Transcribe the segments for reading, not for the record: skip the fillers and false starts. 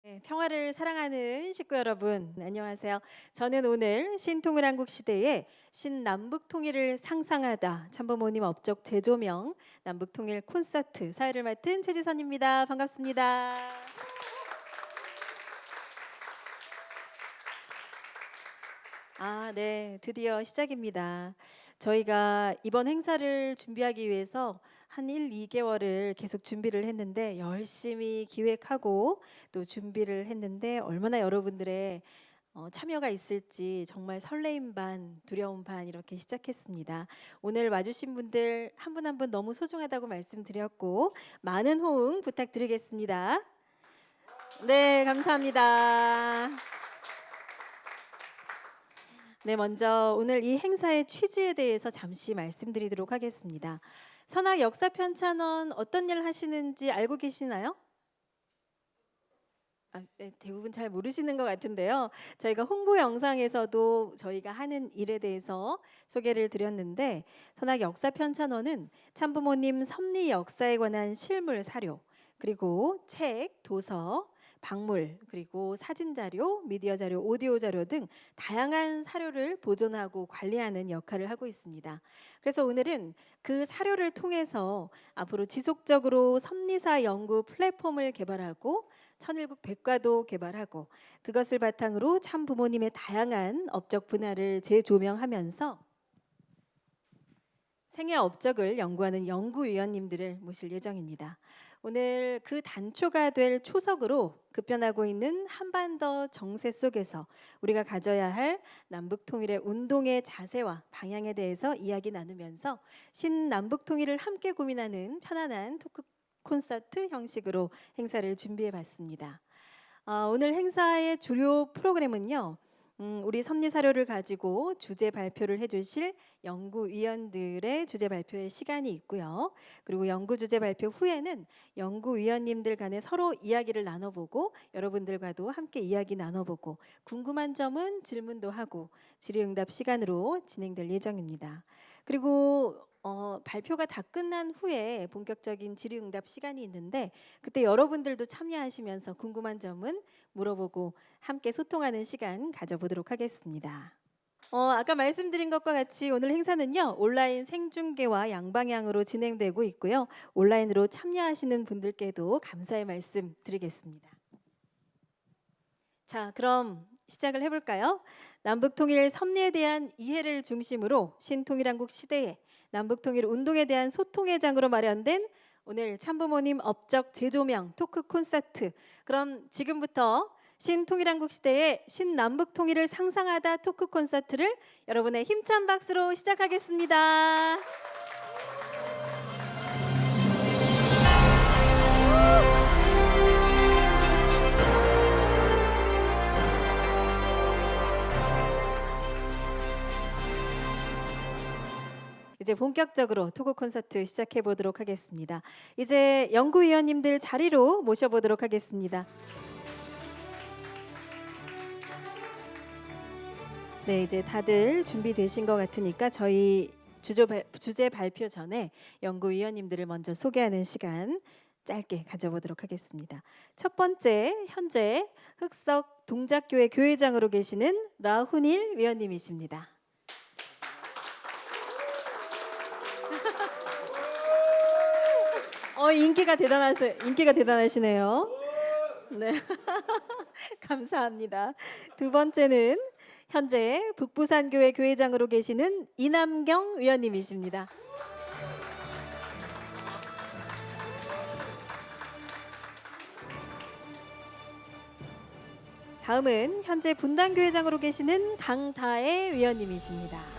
네, 평화를 사랑하는 식구 여러분, 안녕하세요. 저는 오늘 신통일한국 시대의 신남북통일을 상상하다 참부모님 업적 재조명 남북통일 콘서트 사회를 맡은 최지선입니다. 반갑습니다. 네, 드디어 시작입니다. 저희가 이번 행사를 준비하기 위해서 한 1, 2개월을 계속 준비를 했는데 열심히 기획하고 또 준비를 했는데 얼마나 여러분들의 참여가 있을지 정말 설레임 반 두려움 반 이렇게 시작했습니다. 오늘 와주신 분들 한 분 한 분 너무 소중하다고 말씀드렸고 많은 호응 부탁드리겠습니다. 네, 감사합니다. 네, 먼저 오늘 이 행사의 취지에 대해서 잠시 말씀드리도록 하겠습니다. 선악 역사 편찬원 어떤 일 하시는지 알고 계시나요? 네, 대부분 잘 모르시는 것 같은데요. 저희가 홍보 영상에서도 저희가 하는 일에 대해서 소개를 드렸는데 선악 역사 편찬원은 참부모님 섭리 역사에 관한 실물 사료 그리고 책, 도서, 박물, 그리고 사진 자료, 미디어 자료, 오디오 자료 등 다양한 사료를 보존하고 관리하는 역할을 하고 있습니다. 그래서 오늘은 그 사료를 통해서 앞으로 지속적으로 섭리사 연구 플랫폼을 개발하고 천일국 백과도 개발하고 그것을 바탕으로 참부모님의 다양한 업적 분야를 재조명하면서 생애 업적을 연구하는 연구위원님들을 모실 예정입니다. 오늘 그 단초가 될 초석으로 급변하고 있는 한반도 정세 속에서 우리가 가져야 할 남북 통일의 운동의 자세와 방향에 대해서 이야기 나누면서 신남북 통일을 함께 고민하는 편안한 토크 콘서트 형식으로 행사를 준비해 봤습니다. 오늘 행사의 주요 프로그램은요. 우리 섭리 사료를 가지고 주제 발표를 해주실 연구위원들의 주제 발표의 시간이 있고요. 그리고 연구 주제 발표 후에는 연구위원님들 간에 서로 이야기를 나눠보고 여러분들과도 함께 이야기 나눠보고 궁금한 점은 질문도 하고 질의응답 시간으로 진행될 예정입니다. 그리고 발표가 다 끝난 후에 본격적인 질의응답 시간이 있는데 그때 여러분들도 참여하시면서 궁금한 점은 물어보고 함께 소통하는 시간 가져보도록 하겠습니다. 아까 말씀드린 것과 같이 오늘 행사는요 온라인 생중계와 양방향으로 진행되고 있고요. 온라인으로 참여하시는 분들께도 감사의 말씀 드리겠습니다. 자, 그럼 시작을 해볼까요? 남북통일 섭리에 대한 이해를 중심으로 신통일한국 시대에 남북통일 운동에 대한 소통의 장으로 마련된 오늘 참부모님 업적 재조명 토크 콘서트. 그럼 지금부터 신통일한국 시대의 신남북통일을 상상하다 토크 콘서트를 여러분의 힘찬 박수로 시작하겠습니다. 이제 본격적으로 토크 콘서트 시작해 보도록 하겠습니다. 이제 연구위원님들 자리로 모셔보도록 하겠습니다. 네, 이제 다들 준비되신 것 같으니까 저희 주제 발표 전에 연구위원님들을 먼저 소개하는 시간 짧게 가져보도록 하겠습니다. 첫 번째, 현재 흑석 동작교회 교회장으로 계시는 라훈일 위원님이십니다. 인기가 대단하시네요. 네, 감사합니다. 두 번째는 현재 북부산교회 교회장으로 계시는 이남경 위원님이십니다. 다음은 현재 분당교회장으로 계시는 강다혜 위원님이십니다.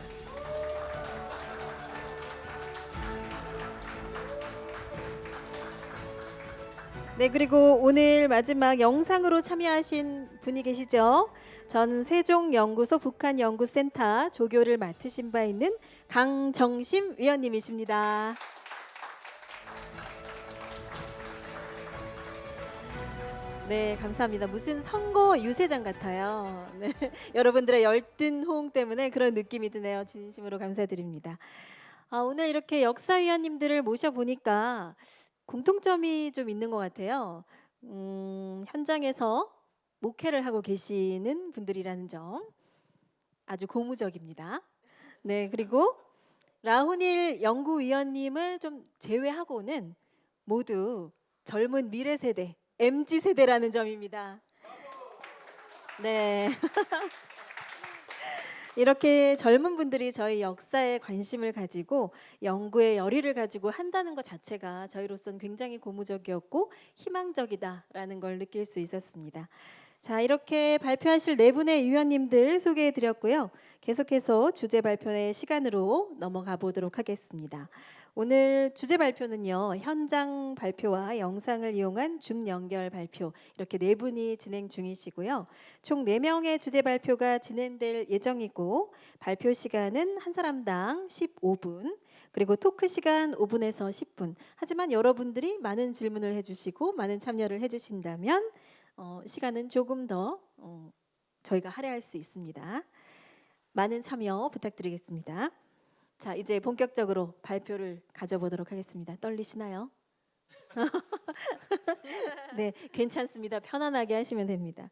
네, 그리고 오늘 마지막 영상으로 참여하신 분이 계시죠? 전 세종연구소 북한연구센터 조교를 맡으신 바 있는 강정심 위원님이십니다. 네, 감사합니다. 무슨 선거 유세장 같아요. 네, 여러분들의 열띤 호응 때문에 그런 느낌이 드네요. 진심으로 감사드립니다. 오늘 이렇게 역사위원님들을 모셔보니까 공통점이 좀 있는 것 같아요. 현장에서 목회를 하고 계시는 분들이라는 점 아주 고무적입니다. 네, 그리고 라훈일 연구위원님을 좀 제외하고는 모두 젊은 미래 세대, MZ 세대라는 점입니다. 네. 이렇게 젊은 분들이 저희 역사에 관심을 가지고 연구에 열의를 가지고 한다는 것 자체가 저희로서는 굉장히 고무적이었고 희망적이다라는 걸 느낄 수 있었습니다. 자, 이렇게 발표하실 네 분의 위원님들 소개해 드렸고요. 계속해서 주제 발표의 시간으로 넘어가 보도록 하겠습니다. 오늘 주제 발표는요, 현장 발표와 영상을 이용한 줌 연결 발표, 이렇게 네 분이 진행 중이시고요. 총 4명의 주제 발표가 진행될 예정이고, 발표 시간은 한 사람당 15분, 그리고 토크 시간 5분에서 10분. 하지만 여러분들이 많은 질문을 해주시고 많은 참여를 해주신다면 시간은 조금 더 저희가 할애할 수 있습니다. 많은 참여 부탁드리겠습니다. 자, 이제 본격적으로 발표를 가져보도록 하겠습니다. 떨리시나요? 네, 괜찮습니다. 편안하게 하시면 됩니다.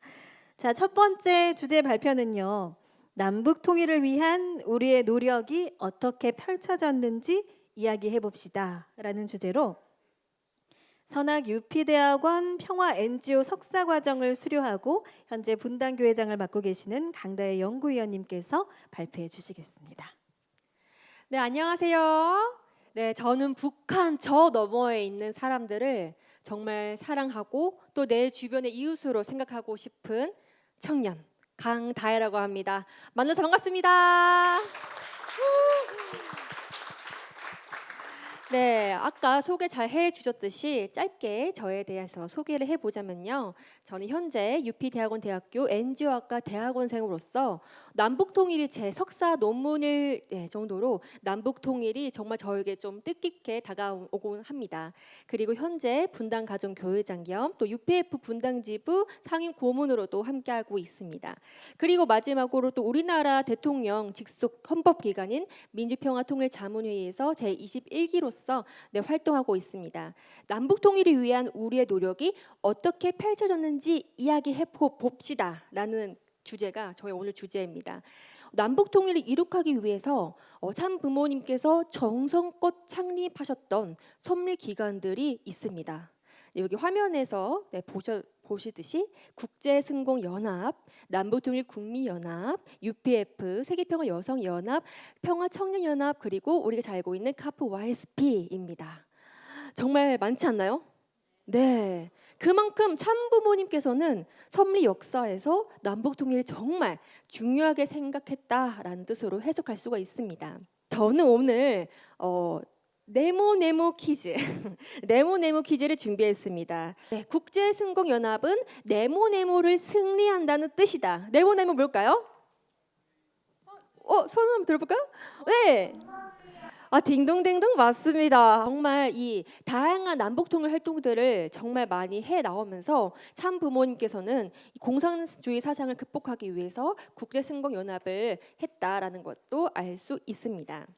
자, 첫 번째 주제 발표는요, 남북 통일을 위한 우리의 노력이 어떻게 펼쳐졌는지 이야기해 봅시다 라는 주제로 선악 UP대학원 평화 NGO 석사과정을 수료하고 현재 분당교회장을 맡고 계시는 강다혜 연구위원님께서 발표해 주시겠습니다. 네, 안녕하세요. 네, 저는 북한 저 너머에 있는 사람들을 정말 사랑하고 또 내 주변의 이웃으로 생각하고 싶은 청년 강다혜라고 합니다. 만나서 반갑습니다. 네, 아까 소개 잘 해주셨듯이 짧게 저에 대해서 소개를 해보자면요. 저는 현재 UP대학원 대학교 NGO학과 대학원생으로서 남북통일이 제 석사 논문일 정도로 남북통일이 정말 저에게 좀 뜻깊게 다가오곤 합니다. 그리고 현재 분당가정교회장 겸 또 UPF 분당지부 상임 고문으로도 함께하고 있습니다. 그리고 마지막으로 또 우리나라 대통령 직속 헌법기관인 민주평화통일자문회의에서 제21기로서 활동하고 있습니다. 남북통일을 위한 우리의 노력이 어떻게 펼쳐졌는지 이야기해 봅시다 라는 주제가 저의 오늘 주제입니다. 남북통일을 이룩하기 위해서 참 부모님께서 정성껏 창립하셨던 섭리기관들이 있습니다. 여기 화면에서 보시듯이 국제승공연합, 남북통일국민연합, UPF, 세계평화여성연합, 평화청년연합, 그리고 우리가 잘 알고 있는 카프 YSP입니다. 정말 많지 않나요? 네, 그만큼 참부모님께서는 섭리 역사에서 남북통일을 정말 중요하게 생각했다라는 뜻으로 해석할 수가 있습니다. 저는 오늘 네모네모 퀴즈 네모네모 퀴즈를 준비했습니다. 네, 국제승공연합은 네모네모를 승리한다는 뜻이다. 네모네모 뭘까요? 손 한번 들어볼까요? 네. 딩동댕동 맞습니다. 정말 이 다양한 남북통일 활동들을 정말 많이 해 나오면서 참 부모님께서는 공산주의 사상을 극복하기 위해서 국제승공연합을 했다라는 것도 알 수 있습니다.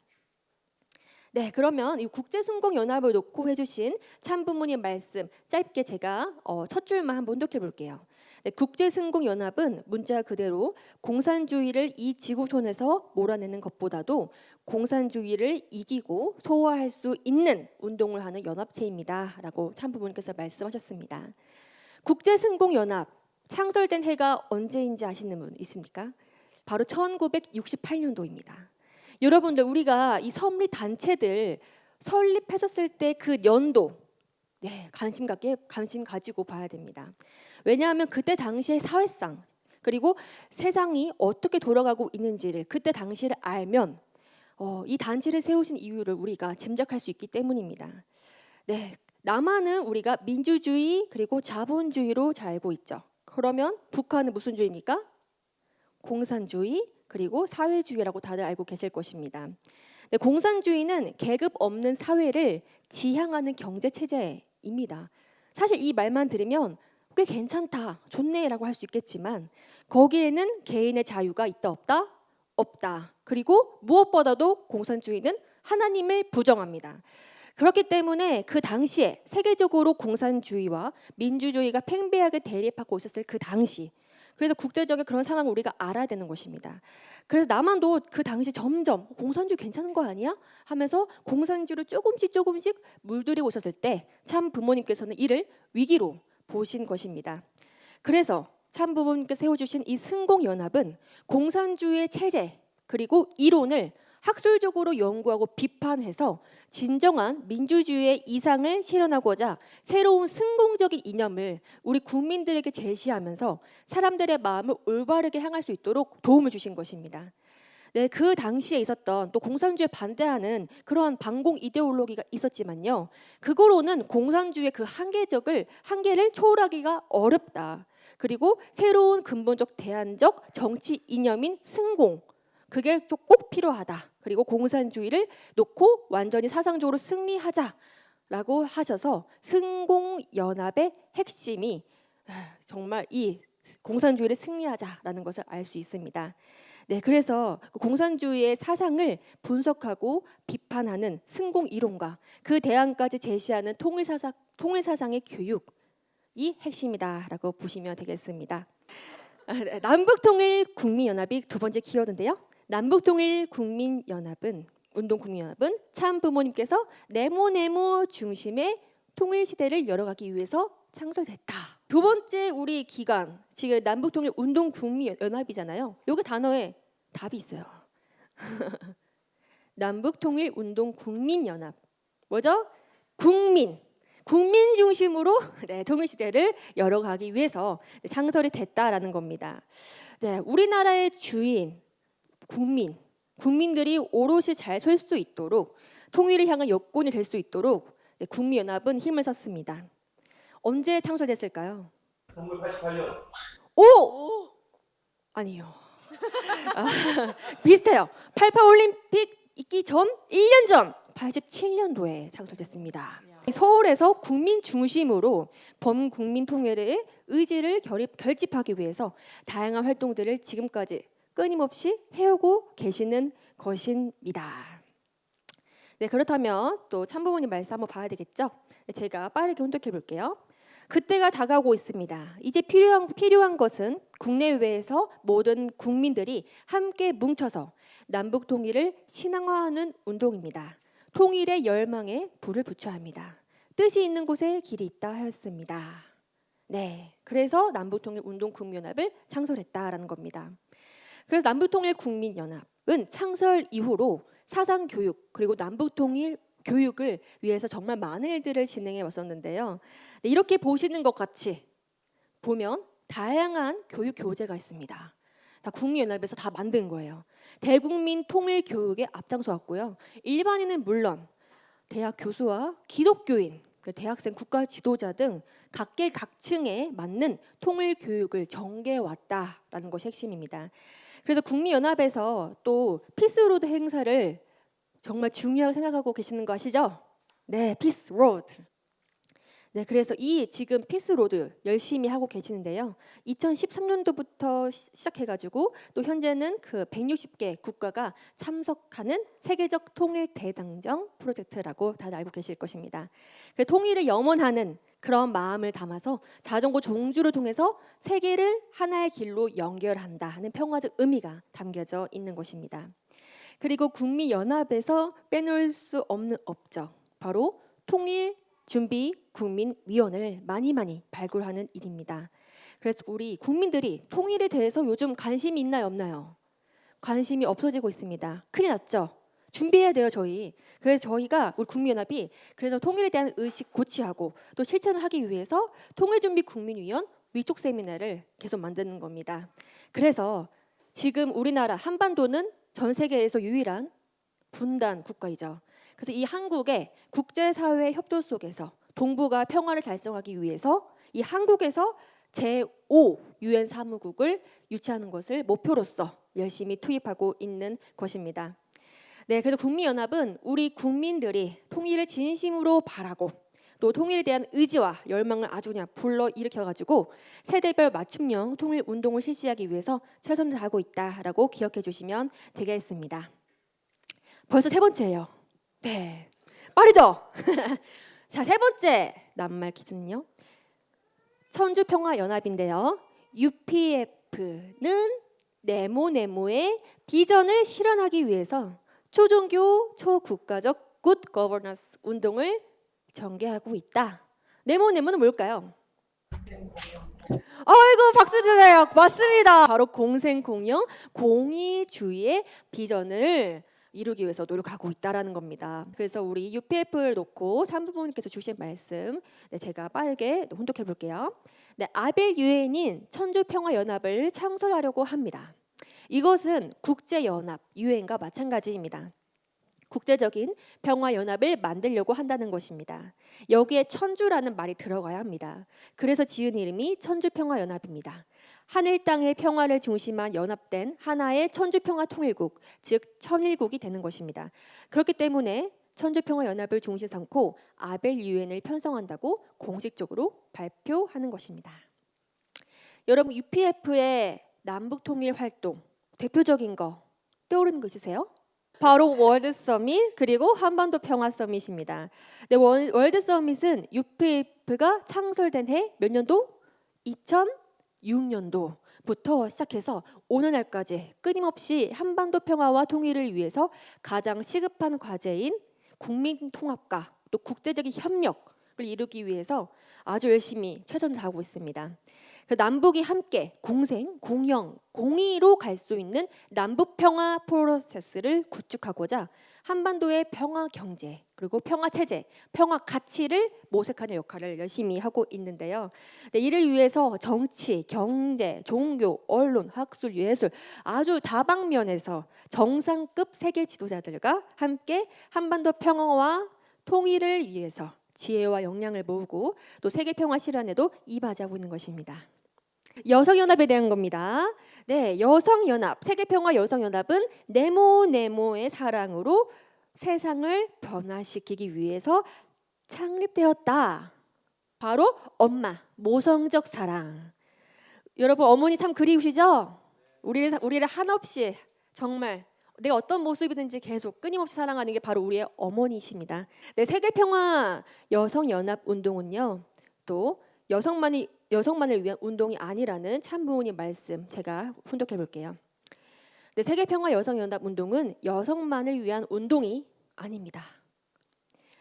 네, 그러면 이 국제승공연합을 놓고 해주신 참부모님 말씀 짧게 제가 첫 줄만 한번 독해 볼게요. 네, 국제승공연합은 문자 그대로 공산주의를 이 지구촌에서 몰아내는 것보다도 공산주의를 이기고 소화할 수 있는 운동을 하는 연합체입니다 라고 참부모님께서 말씀하셨습니다. 국제승공연합 창설된 해가 언제인지 아시는 분 있습니까? 바로 1968년도입니다. 여러분들, 우리가 이 섭리 단체들 설립했었을 때 그 연도 관심 가지고 봐야 됩니다. 왜냐하면 그때 당시의 사회상 그리고 세상이 어떻게 돌아가고 있는지를 그때 당시를 알면 이 단체를 세우신 이유를 우리가 짐작할 수 있기 때문입니다. 네, 남한은 우리가 민주주의 그리고 자본주의로 잘 알고 있죠. 그러면 북한은 무슨 주의입니까? 공산주의 그리고 사회주의라고 다들 알고 계실 것입니다. 네, 공산주의는 계급 없는 사회를 지향하는 경제 체제입니다. 사실 이 말만 들으면 꽤 괜찮다, 좋네라고 할 수 있겠지만 거기에는 개인의 자유가 있다 없다? 없다. 그리고 무엇보다도 공산주의는 하나님을 부정합니다. 그렇기 때문에 그 당시에 세계적으로 공산주의와 민주주의가 팽배하게 대립하고 있었을 그 당시, 그래서 국제적인 그런 상황을 우리가 알아야 되는 것입니다. 그래서 남한도 그 당시 점점 공산주의 괜찮은 거 아니야? 하면서 공산주의를 조금씩 물들이고 있었을 때 참 부모님께서는 이를 위기로 보신 것입니다. 그래서 참 부모님께서 세워주신 이 승공연합은 공산주의의 체제 그리고 이론을 학술적으로 연구하고 비판해서 진정한 민주주의의 이상을 실현하고자 새로운 승공적인 이념을 우리 국민들에게 제시하면서 사람들의 마음을 올바르게 향할 수 있도록 도움을 주신 것입니다. 네, 그 당시에 있었던 또 공산주의에 반대하는 그러한 반공 이데올로기가 있었지만요. 그거로는 공산주의의 그 한계를 초월하기가 어렵다. 그리고 새로운 근본적 대안적 정치 이념인 승공, 그게 꼭 필요하다. 그리고 공산주의를 놓고 완전히 사상적으로 승리하자라고 하셔서 승공연합의 핵심이 정말 이 공산주의를 승리하자라는 것을 알 수 있습니다. 네, 그래서 공산주의의 사상을 분석하고 비판하는 승공 이론과 그 대안까지 제시하는 통일사상의 교육이 핵심이다라고 보시면 되겠습니다. 남북통일국민연합이 두 번째 키워드인데요. 남북통일국민연합은 운동국민연합은 참 부모님께서 네모 중심의 통일시대를 열어가기 위해서 창설됐다. 두 번째 우리 기관 지금 남북통일운동국민연합이잖아요. 여기 단어에 답이 있어요. 남북통일운동국민연합 뭐죠? 국민 중심으로 통일시대를 열어가기 위해서 창설이 됐다라는 겁니다. 네, 우리나라의 주인 국민들이 오롯이 잘 설 수 있도록 통일을 향한 여건이 될 수 있도록 국민연합은 힘을 썼습니다. 언제 창설됐을까요? 1988년. 오! 아니요. 비슷해요. 88 올림픽 있기 전 1년 전 87년도에 창설됐습니다. 서울에서 국민 중심으로 범국민 통일의 의지를 결집하기 위해서 다양한 활동들을 지금까지 끊임없이 해오고 계시는 것입니다. 네, 그렇다면 또 참부모님 말씀 한번 봐야 되겠죠? 제가 빠르게 혼독해 볼게요. 그때가 다가오고 있습니다. 이제 필요한 것은 국내외에서 모든 국민들이 함께 뭉쳐서 남북 통일을 신앙화하는 운동입니다. 통일의 열망에 불을 붙여야 합니다. 뜻이 있는 곳에 길이 있다 하였습니다. 네, 그래서 남북통일운동국민연합을 창설했다라는 겁니다. 그래서 남북통일국민연합은 창설 이후로 사상교육 그리고 남북통일 교육을 위해서 정말 많은 일들을 진행해 왔었는데요. 네, 이렇게 보시는 것 같이 보면 다양한 교육 교재가 있습니다. 다 국민연합에서 다 만든 거예요. 대국민 통일 교육에 앞장서 왔고요. 일반인은 물론 대학 교수와 기독교인, 대학생, 국가 지도자 등 각계각층에 맞는 통일 교육을 전개해 왔다라는 것이 핵심입니다. 그래서 국민연합에서 또 피스로드 행사를 정말 중요하게 생각하고 계시는 거 아시죠? 네, 피스로드. 네, 그래서 이 지금 피스로드 열심히 하고 계시는데요. 2013년도부터 시작해가지고 또 현재는 그 160개 국가가 참석하는 세계적 통일 대장정 프로젝트라고 다들 알고 계실 것입니다. 통일을 염원하는 그런 마음을 담아서 자전거 종주를 통해서 세계를 하나의 길로 연결한다 하는 평화적 의미가 담겨져 있는 것입니다. 그리고 국민연합에서 빼놓을 수 없는 업적, 바로 통일 준비 국민위원을 많이 발굴하는 일입니다. 그래서 우리 국민들이 통일에 대해서 요즘 관심이 있나요, 없나요? 관심이 없어지고 있습니다. 큰일 났죠? 준비해야 돼요, 저희. 그래서 저희가 우리 국민연합이 그래서 통일에 대한 의식 고취하고 또 실천을 하기 위해서 통일준비 국민위원 위촉 세미나를 계속 만드는 겁니다. 그래서 지금 우리나라 한반도는 전 세계에서 유일한 분단 국가이죠. 그래서 이 한국의 국제사회 협조 속에서 동북아 평화를 달성하기 위해서 이 한국에서 제5 유엔 사무국을 유치하는 것을 목표로서 열심히 투입하고 있는 것입니다. 네, 그래서 국민연합은 우리 국민들이 통일을 진심으로 바라고 또 통일에 대한 의지와 열망을 아주 그냥 불러일으켜가지고 세대별 맞춤형 통일 운동을 실시하기 위해서 최선을 다하고 있다라고 기억해 주시면 되겠습니다. 벌써 세 번째예요. 네, 빠르죠? 자, 세 번째 낱말 퀴즈는요. 천주평화연합인데요. UPF는 네모네모의 비전을 실현하기 위해서 초종교 초국가적 굿 거버넌스 운동을 전개하고 있다. 네모네모는 뭘까요? 아이고 박수 주세요. 맞습니다. 바로 공생공영 공의주의의 비전을 이루기 위해서 노력하고 있다라는 겁니다. 그래서 우리 UPF를 놓고 산부모님께서 주신 말씀, 제가 빠르게 혼독해 볼게요. 아벨 유엔인 천주평화연합을 창설하려고 합니다. 이것은 국제연합 유엔과 마찬가지입니다. 국제적인 평화연합을 만들려고 한다는 것입니다. 여기에 천주라는 말이 들어가야 합니다. 그래서 지은 이름이 천주평화연합입니다. 하늘 땅의 평화를 중심한 연합된 하나의 천주평화통일국, 즉 천일국이 되는 것입니다. 그렇기 때문에 천주평화연합을 중심 삼고 아벨 유엔을 편성한다고 공식적으로 발표하는 것입니다. 여러분 UPF의 남북통일 활동 대표적인 거 떠오르는 거 있으세요? 바로 월드 서밋 그리고 한반도 평화 서밋입니다. 월드 서밋은 UPF가 창설된 해 몇 년도? 2006년도부터 시작해서 오늘날까지 끊임없이 한반도 평화와 통일을 위해서 가장 시급한 과제인 국민 통합과 또 국제적인 협력을 이루기 위해서 아주 열심히 최선을 다하고 있습니다. 남북이 함께 공생, 공영, 공의로 갈 수 있는 남북 평화 프로세스를 구축하고자 한반도의 평화 경제 그리고 평화 체제, 평화 가치를 모색하는 역할을 열심히 하고 있는데요. 이를 위해서 정치, 경제, 종교, 언론, 학술, 예술 아주 다방면에서 정상급 세계 지도자들과 함께 한반도 평화와 통일을 위해서 지혜와 역량을 모으고 또 세계 평화 실현에도 이바지하고 있는 것입니다. 여성연합에 대한 겁니다. 여성연합, 세계평화 여성연합은 네모네모의 사랑으로 세상을 변화시키기 위해서 창립되었다. 바로 엄마, 모성적 사랑. 여러분 어머니 참 그리우시죠? 우리를 한없이 정말 내가 어떤 모습이든지 계속 끊임없이 사랑하는 게 바로 우리의 어머니이십니다. 세계평화 여성연합 운동은요, 또 여성만을 위한 운동이 아니라는 참부모님 말씀 제가 훈독해 볼게요. 세계평화 여성연합 운동은 여성만을 위한 운동이 아닙니다.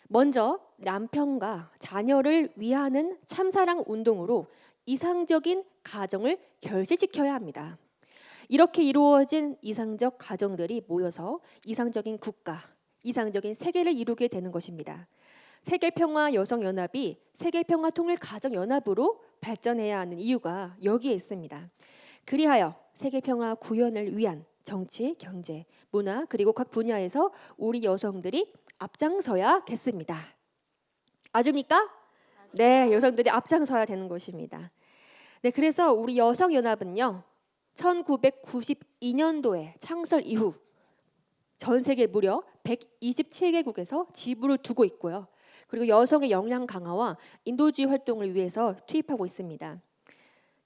먼저 남편과 자녀를 위하는 참사랑 운동으로 이상적인 가정을 결실시켜야 합니다. 이렇게 이루어진 이상적 가정들이 모여서 이상적인 국가, 이상적인 세계를 이루게 되는 것입니다. 세계평화 여성연합이 세계평화 통일가정연합으로 발전해야 하는 이유가 여기에 있습니다. 그리하여 세계평화 구현을 위한 정치, 경제, 문화 그리고 각 분야에서 우리 여성들이 앞장서야겠습니다. 아십니까? 네, 여성들이 앞장서야 되는 것입니다. 그래서 우리 여성연합은요, 1992년도에 창설 이후 전 세계 무려 127개국에서 지부를 두고 있고요. 그리고 여성의 역량 강화와 인도주의 활동을 위해서 투입하고 있습니다.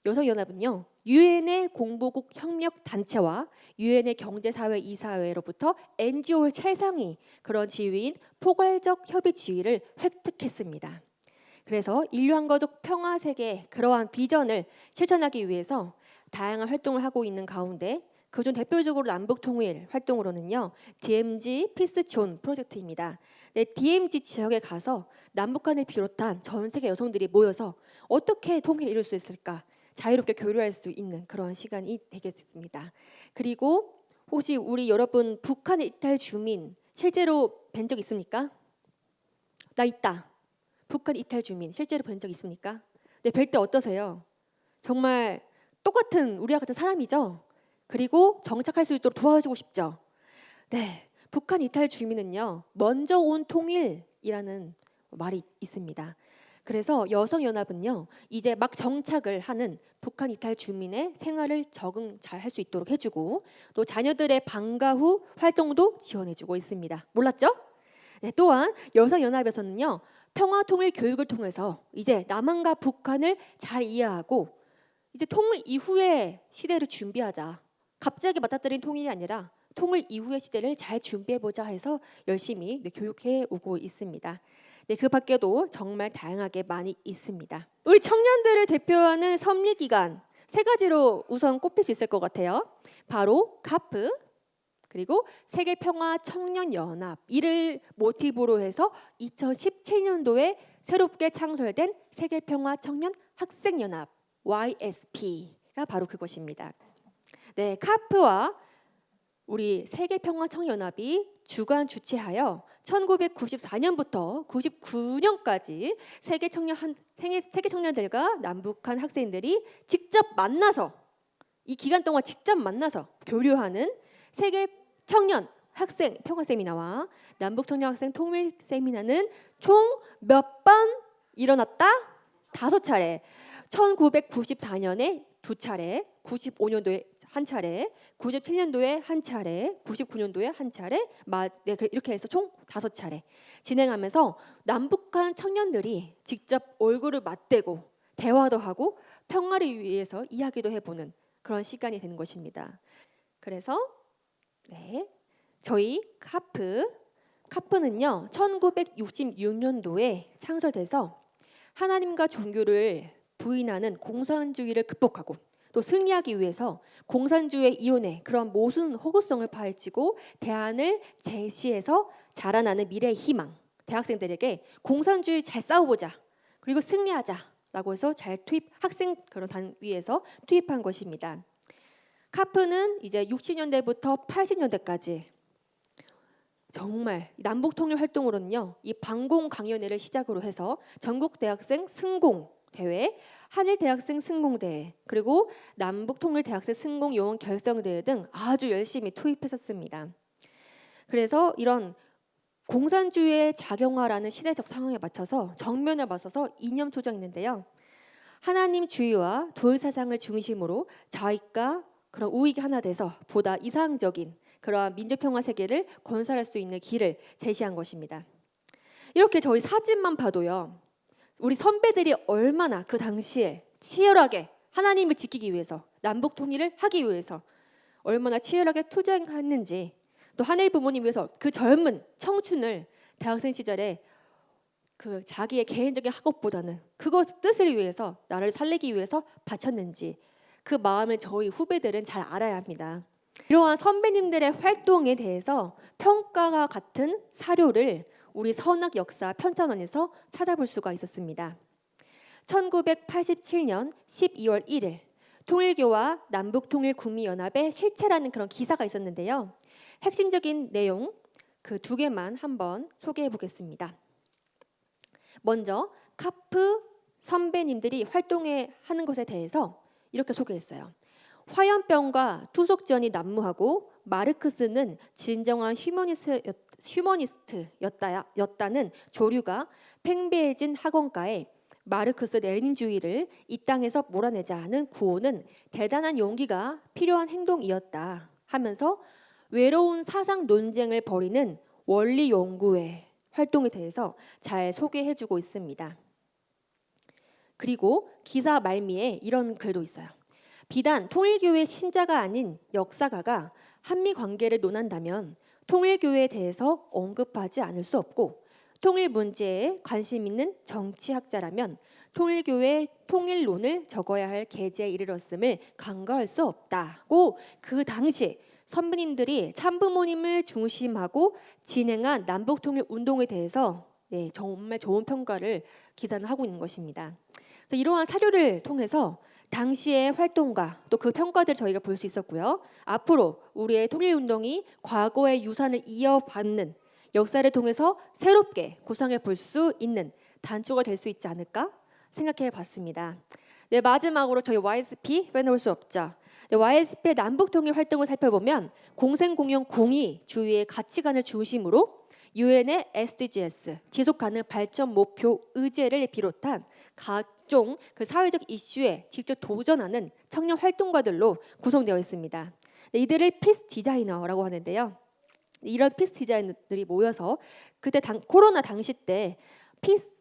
여성연합은요, 유엔의 공보국 협력 단체와 유엔의 경제사회 이사회로부터 NGO의 최상위 그런 지위인 포괄적 협의 지위를 획득했습니다. 그래서 인류한가족 평화세계의 그러한 비전을 실천하기 위해서 다양한 활동을 하고 있는 가운데 그중 대표적으로 남북통일 활동으로는요, DMZ 피스존 프로젝트입니다. DMZ 지역에 가서 남북한을 비롯한 전 세계 여성들이 모여서 어떻게 통일을 이룰 수 있을까 자유롭게 교류할 수 있는 그런 시간이 되겠습니다. 그리고 혹시 우리 여러분 북한 이탈 주민 실제로 뵌 적 있습니까? 나 있다. 북한 이탈 주민 실제로 뵌 적 있습니까? 뵐 때 어떠세요? 정말 똑같은 우리와 같은 사람이죠. 그리고 정착할 수 있도록 도와주고 싶죠. 북한 이탈 주민은요, 먼저 온 통일이라는 말이 있습니다. 그래서 여성연합은요, 이제 막 정착을 하는 북한 이탈 주민의 생활을 적응 잘 할 수 있도록 해주고 또 자녀들의 방과 후 활동도 지원해주고 있습니다. 몰랐죠? 또한 여성연합에서는요, 평화통일 교육을 통해서 이제 남한과 북한을 잘 이해하고 이제 통일 이후의 시대를 준비하자. 갑자기 맞닥뜨린 통일이 아니라 통일 이후의 시대를 잘 준비해보자 해서 열심히 교육해 오고 있습니다. 네, 그 밖에도 정말 다양하게 많이 있습니다. 우리 청년들을 대표하는 섭리기관 3가지로 우선 꼽힐 수 있을 것 같아요. 바로 카프, 그리고 세계평화청년연합, 이를 모티브로 해서 2017년도에 새롭게 창설된 세계평화청년학생연합 YSP가 바로 그것입니다. 네, 카프와 우리 세계평화청연합이 주관 주최하여 1994년부터 99년까지 세계 청년들과 남북한 학생들이 직접 만나서 이 기간 동안 직접 만나서 교류하는 세계 청년 학생 평화 세미나와 남북 청년 학생 통일 세미나는 총 몇 번 일어났다? 5차례. 1994년에 2차례, 95년도에 1차례, 97년도에 1차례, 99년도에 1차례, 이렇게 해서 총 5차례 진행하면서 남북한 청년들이 직접 얼굴을 맞대고 대화도 하고 평화를 위해서 이야기도 해보는 그런 시간이 되는 것입니다. 그래서 저희 카프는요 1966년도에 창설돼서 하나님과 종교를 부인하는 공산주의를 극복하고 또 승리하기 위해서 공산주의 이론의 그런 모순 허구성을 파헤치고 대안을 제시해서 자라나는 미래의 희망, 대학생들에게 공산주의 잘 싸워보자, 그리고 승리하자라고 해서 학생 그런 단위에서 투입한 것입니다. 카프는 이제 60년대부터 80년대까지 정말 남북 통일 활동으로는요, 이 방공 강연회를 시작으로 해서 전국 대학생 승공 대회, 한일 대학생 승공 대회, 그리고 남북 통일 대학생 승공 요원 결성 대회 등 아주 열심히 투입했었습니다. 그래서 이런 공산주의의 작용화라는 시대적 상황에 맞춰서 정면을 맞서서 이념 조정했는데요. 하나님주의와 도의 사상을 중심으로 자익과 그런 우익이 하나 돼서 보다 이상적인 그러한 민족평화 세계를 건설할 수 있는 길을 제시한 것입니다. 이렇게 저희 사진만 봐도요, 우리 선배들이 얼마나 그 당시에 치열하게 하나님을 지키기 위해서, 남북 통일을 하기 위해서 얼마나 치열하게 투쟁했는지, 또 한일 부모님 위해서 그 젊은 청춘을 대학생 시절에 그 자기의 개인적인 학업보다는 그것 뜻을 위해서, 나라를 살리기 위해서 바쳤는지, 그 마음을 저희 후배들은 잘 알아야 합니다. 이러한 선배님들의 활동에 대해서 평가가 같은 사료를 우리 선악 역사 편찬원에서 찾아볼 수가 있었습니다. 1987년 12월 1일 통일교와 남북통일국민연합의 실체라는 그런 기사가 있었는데요. 핵심적인 내용 그 2개만 한번 소개해 보겠습니다. 먼저 카프 선배님들이 활동하는 것에 대해서 이렇게 소개했어요. 화염병과 투석전이 난무하고 마르크스는 진정한 휴머니스트였다는 조류가 팽배해진 학원가에 마르크스 레닌주의를 이 땅에서 몰아내자 하는 구호는 대단한 용기가 필요한 행동이었다 하면서 외로운 사상 논쟁을 벌이는 원리 연구회 활동에 대해서 잘 소개해주고 있습니다. 그리고 기사 말미에 이런 글도 있어요. 비단 통일교회 신자가 아닌 역사가가 한미 관계를 논한다면 통일교회에 대해서 언급하지 않을 수 없고, 통일 문제에 관심 있는 정치학자라면 통일교회 통일론을 적어야 할 계제에 이르렀음을 간과할 수 없다고 그 당시 선배님들이 참부모님을 중심하고 진행한 남북통일 운동에 대해서 정말 좋은 평가를 기사는 하고 있는 것입니다. 그래서 이러한 사료를 통해서 당시의 활동과 또 그 평가들을 저희가 볼 수 있었고요. 앞으로 우리의 통일운동이 과거의 유산을 이어받는 역사를 통해서 새롭게 구성해 볼 수 있는 단초가 될 수 있지 않을까 생각해 봤습니다. 마지막으로 저희 YSP 빼놓을 수 없죠. YSP의 남북통일 활동을 살펴보면 공생공영 공의 주의의 가치관을 중심으로 유엔의 SDGs 지속가능 발전 목표 의제를 비롯한 각종 그 사회적 이슈에 직접 도전하는 청년 활동가들로 구성되어 있습니다. 이들을 피스 디자이너라고 하는데요. 이런 피스 디자이너들이 모여서 그때 코로나 당시 때 피스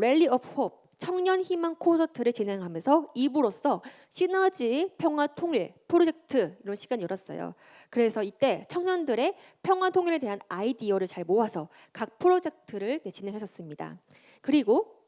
랠리 오브 홉 청년 희망 콘서트를 진행하면서 2부로서 시너지 평화 통일 프로젝트 이런 시간을 열었어요. 그래서 이때 청년들의 평화 통일에 대한 아이디어를 잘 모아서 각 프로젝트를 진행했었습니다. 그리고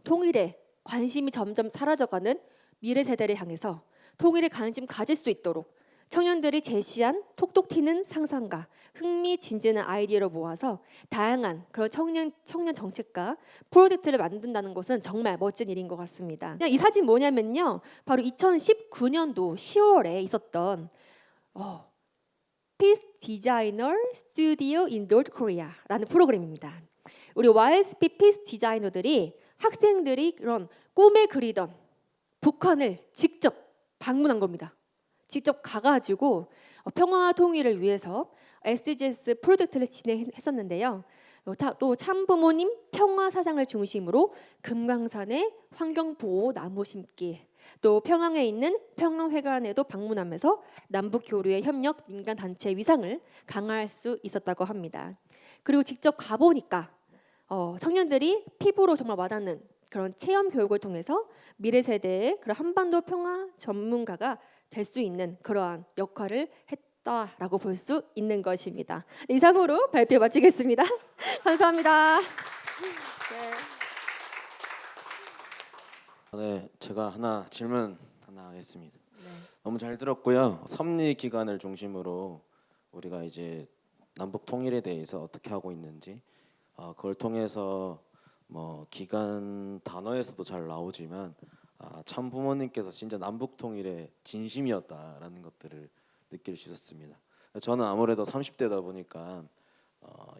통일에 관심이 점점 사라져가는 미래 세대를 향해서 통일에 관심 가질 수 있도록 청년들이 제시한 톡톡 튀는 상상과 흥미진진한 아이디어를 모아서 다양한 그런 청년 정책과 프로젝트를 만든다는 것은 정말 멋진 일인 것 같습니다. 이 사진 뭐냐면요, 바로 2019년도 10월에 있었던 Peace Designer Studio in North Korea라는 프로그램입니다. 우리 YSP 피스 디자이너들이 학생들이 그런 꿈에 그리던 북한을 직접 방문한 겁니다. 직접 가가지고 평화 통일을 위해서 SDGs 프로젝트를 진행했었는데요. 또 참부모님 평화 사상을 중심으로 금강산의 환경보호 나무 심기, 또 평양에 있는 평양회관에도 방문하면서 남북 교류의 협력 민간 단체 위상을 강화할 수 있었다고 합니다. 그리고 직접 가보니까 청년들이 피부로 정말 와닿는 그런 체험 교육을 통해서 미래 세대의 그런 한반도 평화 전문가가 될 수 있는 그러한 역할을 했다라고 볼 수 있는 것입니다. 이상으로 발표 마치겠습니다. 감사합니다. 네, 제가 질문 하나 하겠습니다. 네. 너무 잘 들었고요. 섭리 기간을 중심으로 우리가 이제 남북 통일에 대해서 어떻게 하고 있는지 그걸 통해서 뭐 기간 단어에서도 잘 나오지만 참 부모님께서 진짜 남북 통일의 진심이었다라는 것들을 느낄 수 있었습니다. 저는 아무래도 30대다 보니까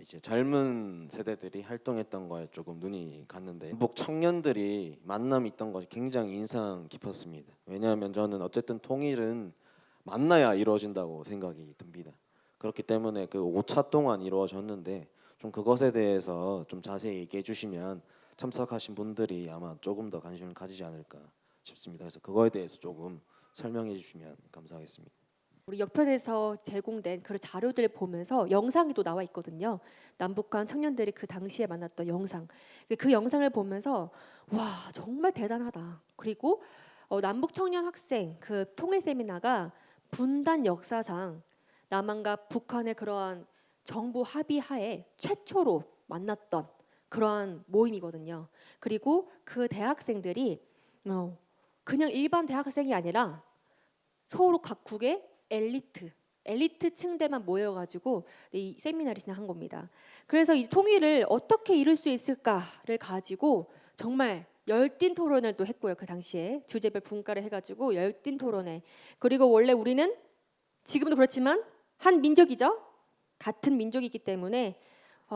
이제 젊은 세대들이 활동했던 거에 조금 눈이 갔는데 남북 청년들이 만남이 있던 것이 굉장히 인상 깊었습니다. 왜냐하면 저는 어쨌든 통일은 만나야 이루어진다고 생각이 듭니다. 그렇기 때문에 그 5차 동안 이루어졌는데 좀 그것에 대해서 좀 자세히 얘기해 주시면 참석하신 분들이 아마 조금 더 관심을 가지지 않을까 싶습니다. 그래서 그거에 대해서 조금 설명해 주시면 감사하겠습니다. 우리 역편에서 제공된 그런 자료들을 보면서 영상이 또 나와 있거든요. 남북한 청년들이 그 당시에 만났던 영상. 그 영상을 보면서 와, 정말 대단하다. 그리고 남북 청년 학생 그 통일 세미나가 분단 역사상 남한과 북한의 그러한 정부 합의하에 최초로 만났던 그러한 모임이거든요. 그리고 그 대학생들이 그냥 일반 대학생이 아니라 서로 각국의 엘리트 층대만 모여가지고 이 세미나를 진행한 겁니다. 그래서 이 통일을 어떻게 이룰 수 있을까를 가지고 정말 열띤 토론을 또 했고요. 그 당시에 주제별 분과를 해가지고 열띤 토론회. 그리고 원래 우리는 지금도 그렇지만 한 민족이죠. 같은 민족이기 때문에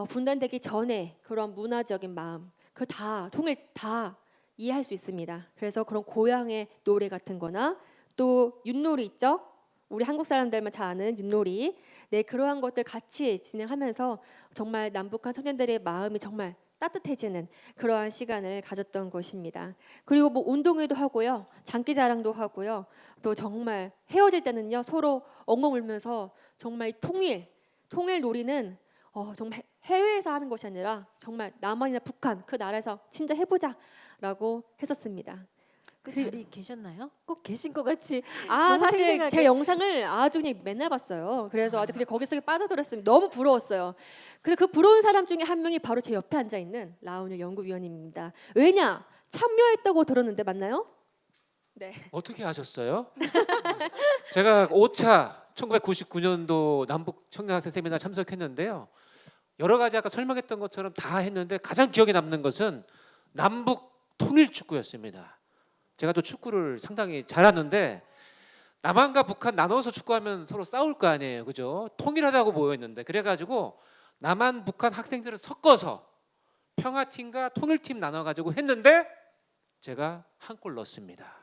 분단되기 전에 그런 문화적인 마음, 그걸 다 통일 다 이해할 수 있습니다. 그래서 그런 고향의 노래 같은 거나 또 윷놀이 있죠? 우리 한국 사람들만 잘 아는 윷놀이. 네, 그러한 것들 같이 진행하면서 정말 남북한 청년들의 마음이 정말 따뜻해지는 그러한 시간을 가졌던 것입니다. 그리고 뭐 운동회도 하고요. 장기자랑도 하고요. 또 정말 헤어질 때는요. 서로 엉엉 울면서 정말 통일 놀이는 정말 해외에서 하는 것이 아니라 정말 남한이나 북한 그 나라에서 진짜 해보자라고 했었습니다. 그 자리 계셨나요? 꼭 계신 것 같이. 아, 너무 사실 생생하게. 제 영상을 아주 그냥 맨날 봤어요. 그래서 아주 그냥 거기 속에 빠져들었습니다. 너무 부러웠어요. 근데 그 부러운 사람 중에 한 명이 바로 제 옆에 앉아 있는 라운유 연구위원님입니다. 왜냐? 참여했다고 들었는데 맞나요? 네. 어떻게 하셨어요? 제가 5차 1999년도 남북 청년학생 세미나 참석했는데요. 여러 가지 아까 설명했던 것처럼 다 했는데 가장 기억에 남는 것은 남북 통일 축구였습니다. 제가 또 축구를 상당히 잘하는데 남한과 북한 나눠서 축구하면 서로 싸울 거 아니에요, 그죠? 통일하자고 모였는데 그래가지고 남한 북한 학생들을 섞어서 평화팀과 통일팀 나눠가지고 했는데 제가 한 골 넣었습니다.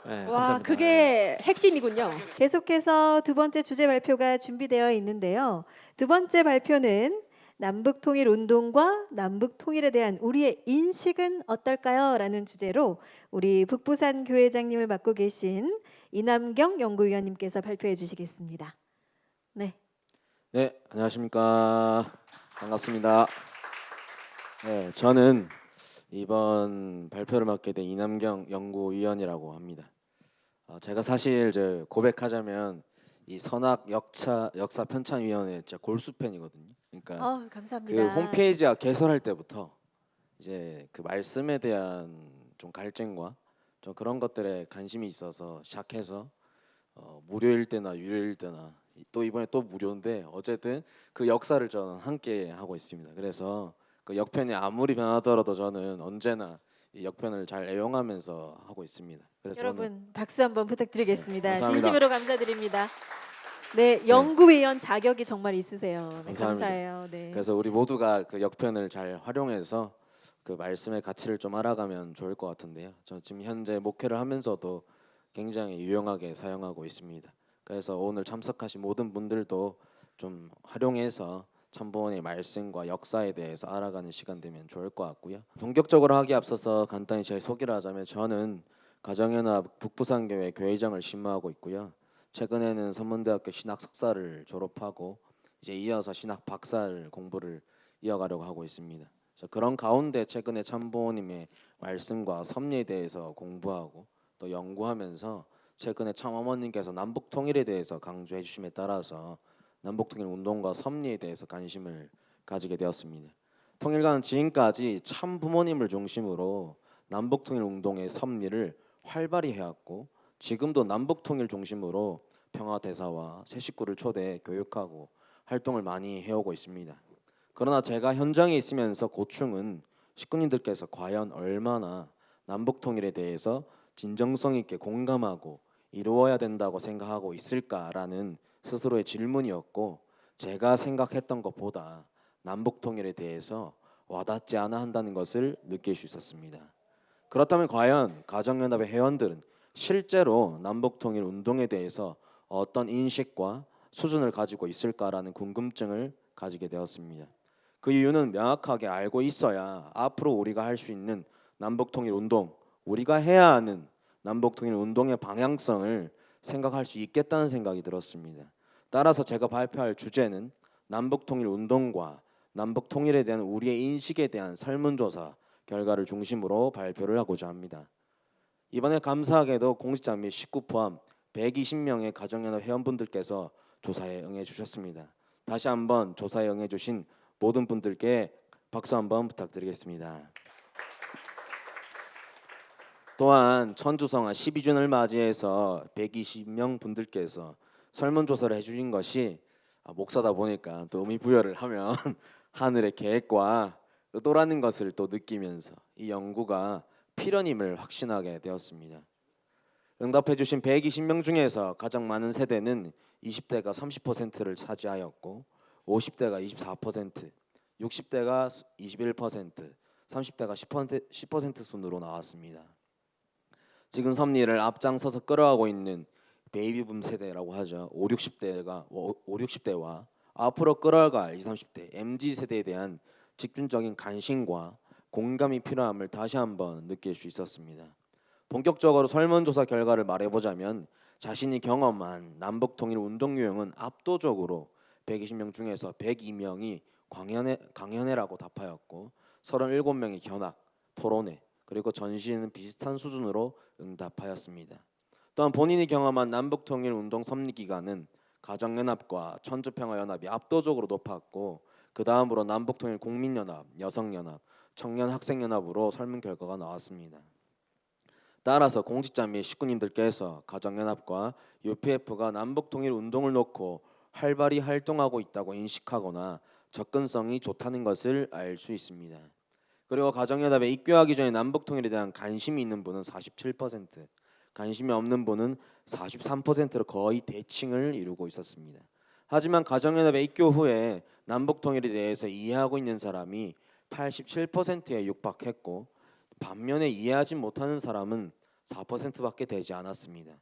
네, 와, 감사합니다. 그게 핵심이군요. 계속해서 두 번째 주제 발표가 준비되어 있는데요. 두 번째 발표는 남북 통일 운동과 남북 통일에 대한 우리의 인식은 어떨까요? 라는 주제로 우리 북부산 교회장님을 맡고 계신 이남경 연구위원님께서 발표해 주시겠습니다. 네. 네, 안녕하십니까. 반갑습니다. 네, 저는 이번 발표를 맡게 된 이남경 연구위원이라고 합니다. 제가 사실 이제 고백하자면 이 선악 역사 편찬위원회 진짜 골수 팬이거든요. 그러니까 그 감사합니다. 홈페이지가 개설할 때부터 이제 그 말씀에 대한 좀 갈증과 좀 그런 것들에 관심이 있어서 시작해서 무료일 때나 유료일 때나 또 이번에 또 무료인데 어쨌든 그 역사를 저는 함께 하고 있습니다. 그래서 그 역편이 아무리 변하더라도 저는 언제나 이 역편을 잘 애용하면서 하고 있습니다. 그래서 오늘 여러분 박수 한번 부탁드리겠습니다. 네, 감사합니다. 진심으로 감사드립니다. 네, 연구위원 자격이 정말 있으세요. 네, 감사합니다. 감사해요. 네. 그래서 우리 모두가 그 역편을 잘 활용해서 그 말씀의 가치를 좀 알아가면 좋을 것 같은데요. 저 지금 현재 목회를 하면서도 굉장히 유용하게 사용하고 있습니다. 그래서 오늘 참석하신 모든 분들도 좀 활용해서 참부원의 말씀과 역사에 대해서 알아가는 시간 되면 좋을 것 같고요. 본격적으로 하기 앞서서 간단히 제 소개를 하자면 저는 가정연합 북부산교회 교회장을 신무하고 있고요. 최근에는 선문대학교 신학 석사를 졸업하고 이제 이어서 신학 박사를 공부를 이어가려고 하고 있습니다. 그런 가운데 최근에 참부모님의 말씀과 섭리에 대해서 공부하고 또 연구하면서 최근에 참어머님께서 남북 통일에 대해서 강조해 주심에 따라서 남북 통일 운동과 섭리에 대해서 관심을 가지게 되었습니다. 통일가는 지금까지 참 부모님을 중심으로 남북 통일 운동의 섭리를 활발히 해왔고 지금도 남북 통일 중심으로 평화 대사와 새 식구를 초대해 교육하고 활동을 많이 해오고 있습니다. 그러나 제가 현장에 있으면서 고충은 식구님들께서 과연 얼마나 남북 통일에 대해서 진정성 있게 공감하고 이루어야 된다고 생각하고 있을까라는 스스로의 질문이었고 제가 생각했던 것보다 남북 통일에 대해서 와닿지 않아 한다는 것을 느낄 수 있었습니다. 그렇다면 과연 가정연합의 회원들은 실제로 남북 통일 운동에 대해서 어떤 인식과 수준을 가지고 있을까라는 궁금증을 가지게 되었습니다. 그 이유는 명확하게 알고 있어야 앞으로 우리가 할 수 있는 남북 통일 운동, 우리가 해야 하는 남북 통일 운동의 방향성을 생각할 수 있겠다는 생각이 들었습니다. 따라서 제가 발표할 주제는 남북 통일 운동과 남북 통일에 대한 우리의 인식에 대한 설문조사 결과를 중심으로 발표를 하고자 합니다. 이번에 감사하게도 공직자 및 식구 포함 120명의 가정연합 회원분들께서 조사에 응해 주셨습니다. 다시 한번 조사에 응해 주신 모든 분들께 박수 한번 부탁드리겠습니다. 또한 천주성화 12주년을 맞이해서 120명 분들께서 설문조사를 해주신 것이 목사다 보니까 또 의미부여를 하면 하늘의 계획과 의도라는 것을 또 느끼면서 이 연구가 필연임을 확신하게 되었습니다. 응답해 주신 120명 중에서 가장 많은 세대는 20대가 30%를 차지하였고 50대가 24%, 60대가 21%, 30대가 10% 순으로 나왔습니다. 지금 섭리를 앞장서서 끌어가고 있는 베이비붐 세대라고 하죠. 5, 60대와 앞으로 끌어갈 20, 30대 MZ 세대에 대한 집중적인 관심과 공감이 필요함을 다시 한번 느낄 수 있었습니다. 본격적으로 설문조사 결과를 말해보자면 자신이 경험한 남북통일 운동 유형은 압도적으로 120명 중에서 102명이 강연회라고 답하였고 37명이 견학, 토론회, 그리고 전시는 비슷한 수준으로 응답하였습니다. 또한 본인이 경험한 남북통일 운동 섭리 기간은 가정연합과 천주평화연합이 압도적으로 높았고 그 다음으로 남북통일 국민연합, 여성연합, 청년학생연합으로 설문 결과가 나왔습니다. 따라서 공직자 및 식구님들께서 가정연합과 UPF가 남북통일 운동을 놓고 활발히 활동하고 있다고 인식하거나 접근성이 좋다는 것을 알 수 있습니다. 그리고 가정연합에 입교하기 전에 남북통일에 대한 관심이 있는 분은 47%, 관심이 없는 분은 43%로 거의 대칭을 이루고 있었습니다. 하지만 가정연합에 입교 후에 남북통일에 대해서 이해하고 있는 사람이 87%에 육박했고 반면에 이해하지 못하는 사람은 4%밖에 되지 않았습니다.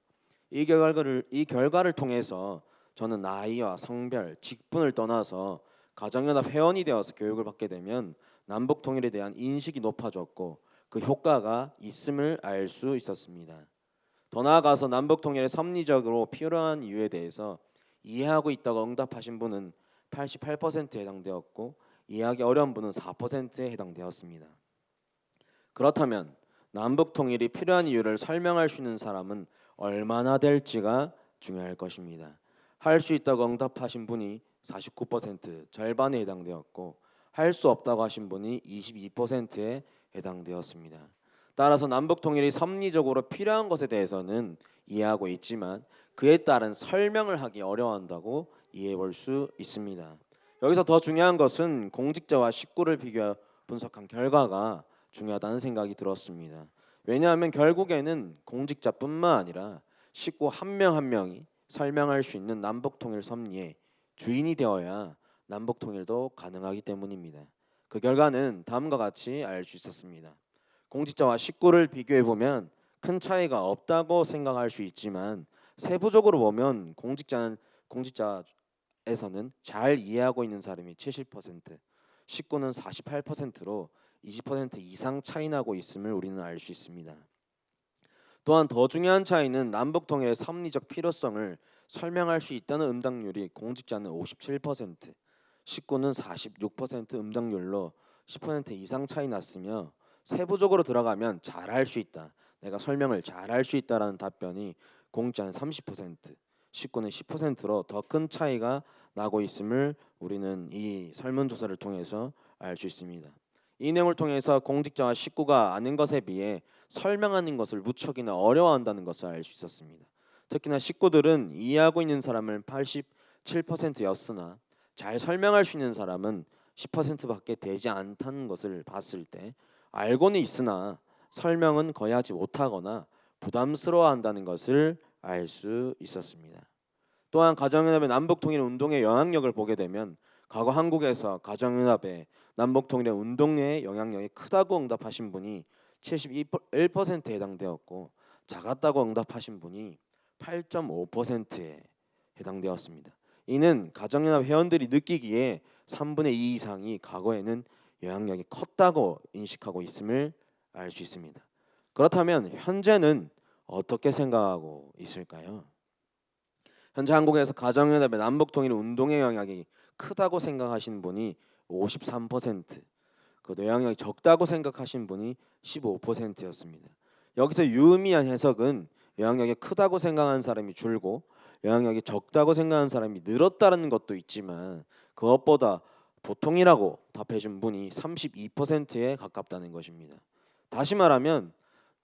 이 결과를 통해서 저는 나이와 성별, 직분을 떠나서 가정연합 회원이 되어서 교육을 받게 되면 남북 통일에 대한 인식이 높아졌고 그 효과가 있음을 알 수 있었습니다. 더 나아가서 남북 통일의 섭리적으로 필요한 이유에 대해서 이해하고 있다고 응답하신 분은 88%에 해당되었고 이해하기 어려운 분은 4%에 해당되었습니다. 그렇다면 남북 통일이 필요한 이유를 설명할 수 있는 사람은 얼마나 될지가 중요할 것입니다. 할 수 있다고 응답하신 분이 49%, 절반에 해당되었고 할 수 없다고 하신 분이 22%에 해당되었습니다. 따라서 남북 통일이 섭리적으로 필요한 것에 대해서는 이해하고 있지만 그에 따른 설명을 하기 어려워한다고 이해해 볼 수 있습니다. 여기서 더 중요한 것은 공직자와 식구를 비교 분석한 결과가 중요하다는 생각이 들었습니다. 왜냐하면 결국에는 공직자뿐만 아니라 식구 한 명 한 명이 설명할 수 있는 남북 통일 섭리의 주인이 되어야 남북 통일도 가능하기 때문입니다. 그 결과는 다음과 같이 알 수 있었습니다. 공직자와 식구를 비교해 보면 큰 차이가 없다고 생각할 수 있지만 세부적으로 보면 공직자에서는 잘 이해하고 있는 사람이 70%, 식구는 48%로 20% 이상 차이 나고 있음을 우리는 알 수 있습니다. 또한 더 중요한 차이는 남북 통일의 섭리적 필요성을 설명할 수 있다는 응답률이 공직자는 57%, 식구는 46% 응답률로 10% 이상 차이 났으며 세부적으로 들어가면 잘할 수 있다, 내가 설명을 잘할 수 있다라는 답변이 공직자는 30%, 식구는 10%로 더 큰 차이가 나고 있음을 우리는 이 설문조사를 통해서 알 수 있습니다. 이 내용을 통해서 공직자와 식구가 아는 것에 비해 설명하는 것을 무척이나 어려워한다는 것을 알 수 있었습니다. 특히나 식구들은 이해하고 있는 사람은 87%였으나 잘 설명할 수 있는 사람은 10%밖에 되지 않다는 것을 봤을 때 알고는 있으나 설명은 거의 하지 못하거나 부담스러워한다는 것을 알 수 있었습니다. 또한 가정연합의 남북통일 운동의 영향력을 보게 되면 과거 한국에서 가정연합의 남북통일의 운동의 영향력이 크다고 응답하신 분이 71%에 해당되었고 작았다고 응답하신 분이 8.5%에 해당되었습니다. 이는 가정연합 회원들이 느끼기에 3분의 2 이상이 과거에는 영향력이 컸다고 인식하고 있음을 알 수 있습니다. 그렇다면 현재는 어떻게 생각하고 있을까요? 현재 한국에서 가정연합의 남북통일 운동의 영향이 크다고 생각하시는 분이 53%, 그 영향력이 적다고 생각하신 분이 15%였습니다. 여기서 유의미한 해석은 영향력이 크다고 생각하는 사람이 줄고 영향력이 적다고 생각하는 사람이 늘었다는 것도 있지만 그것보다 보통이라고 답해준 분이 32%에 가깝다는 것입니다. 다시 말하면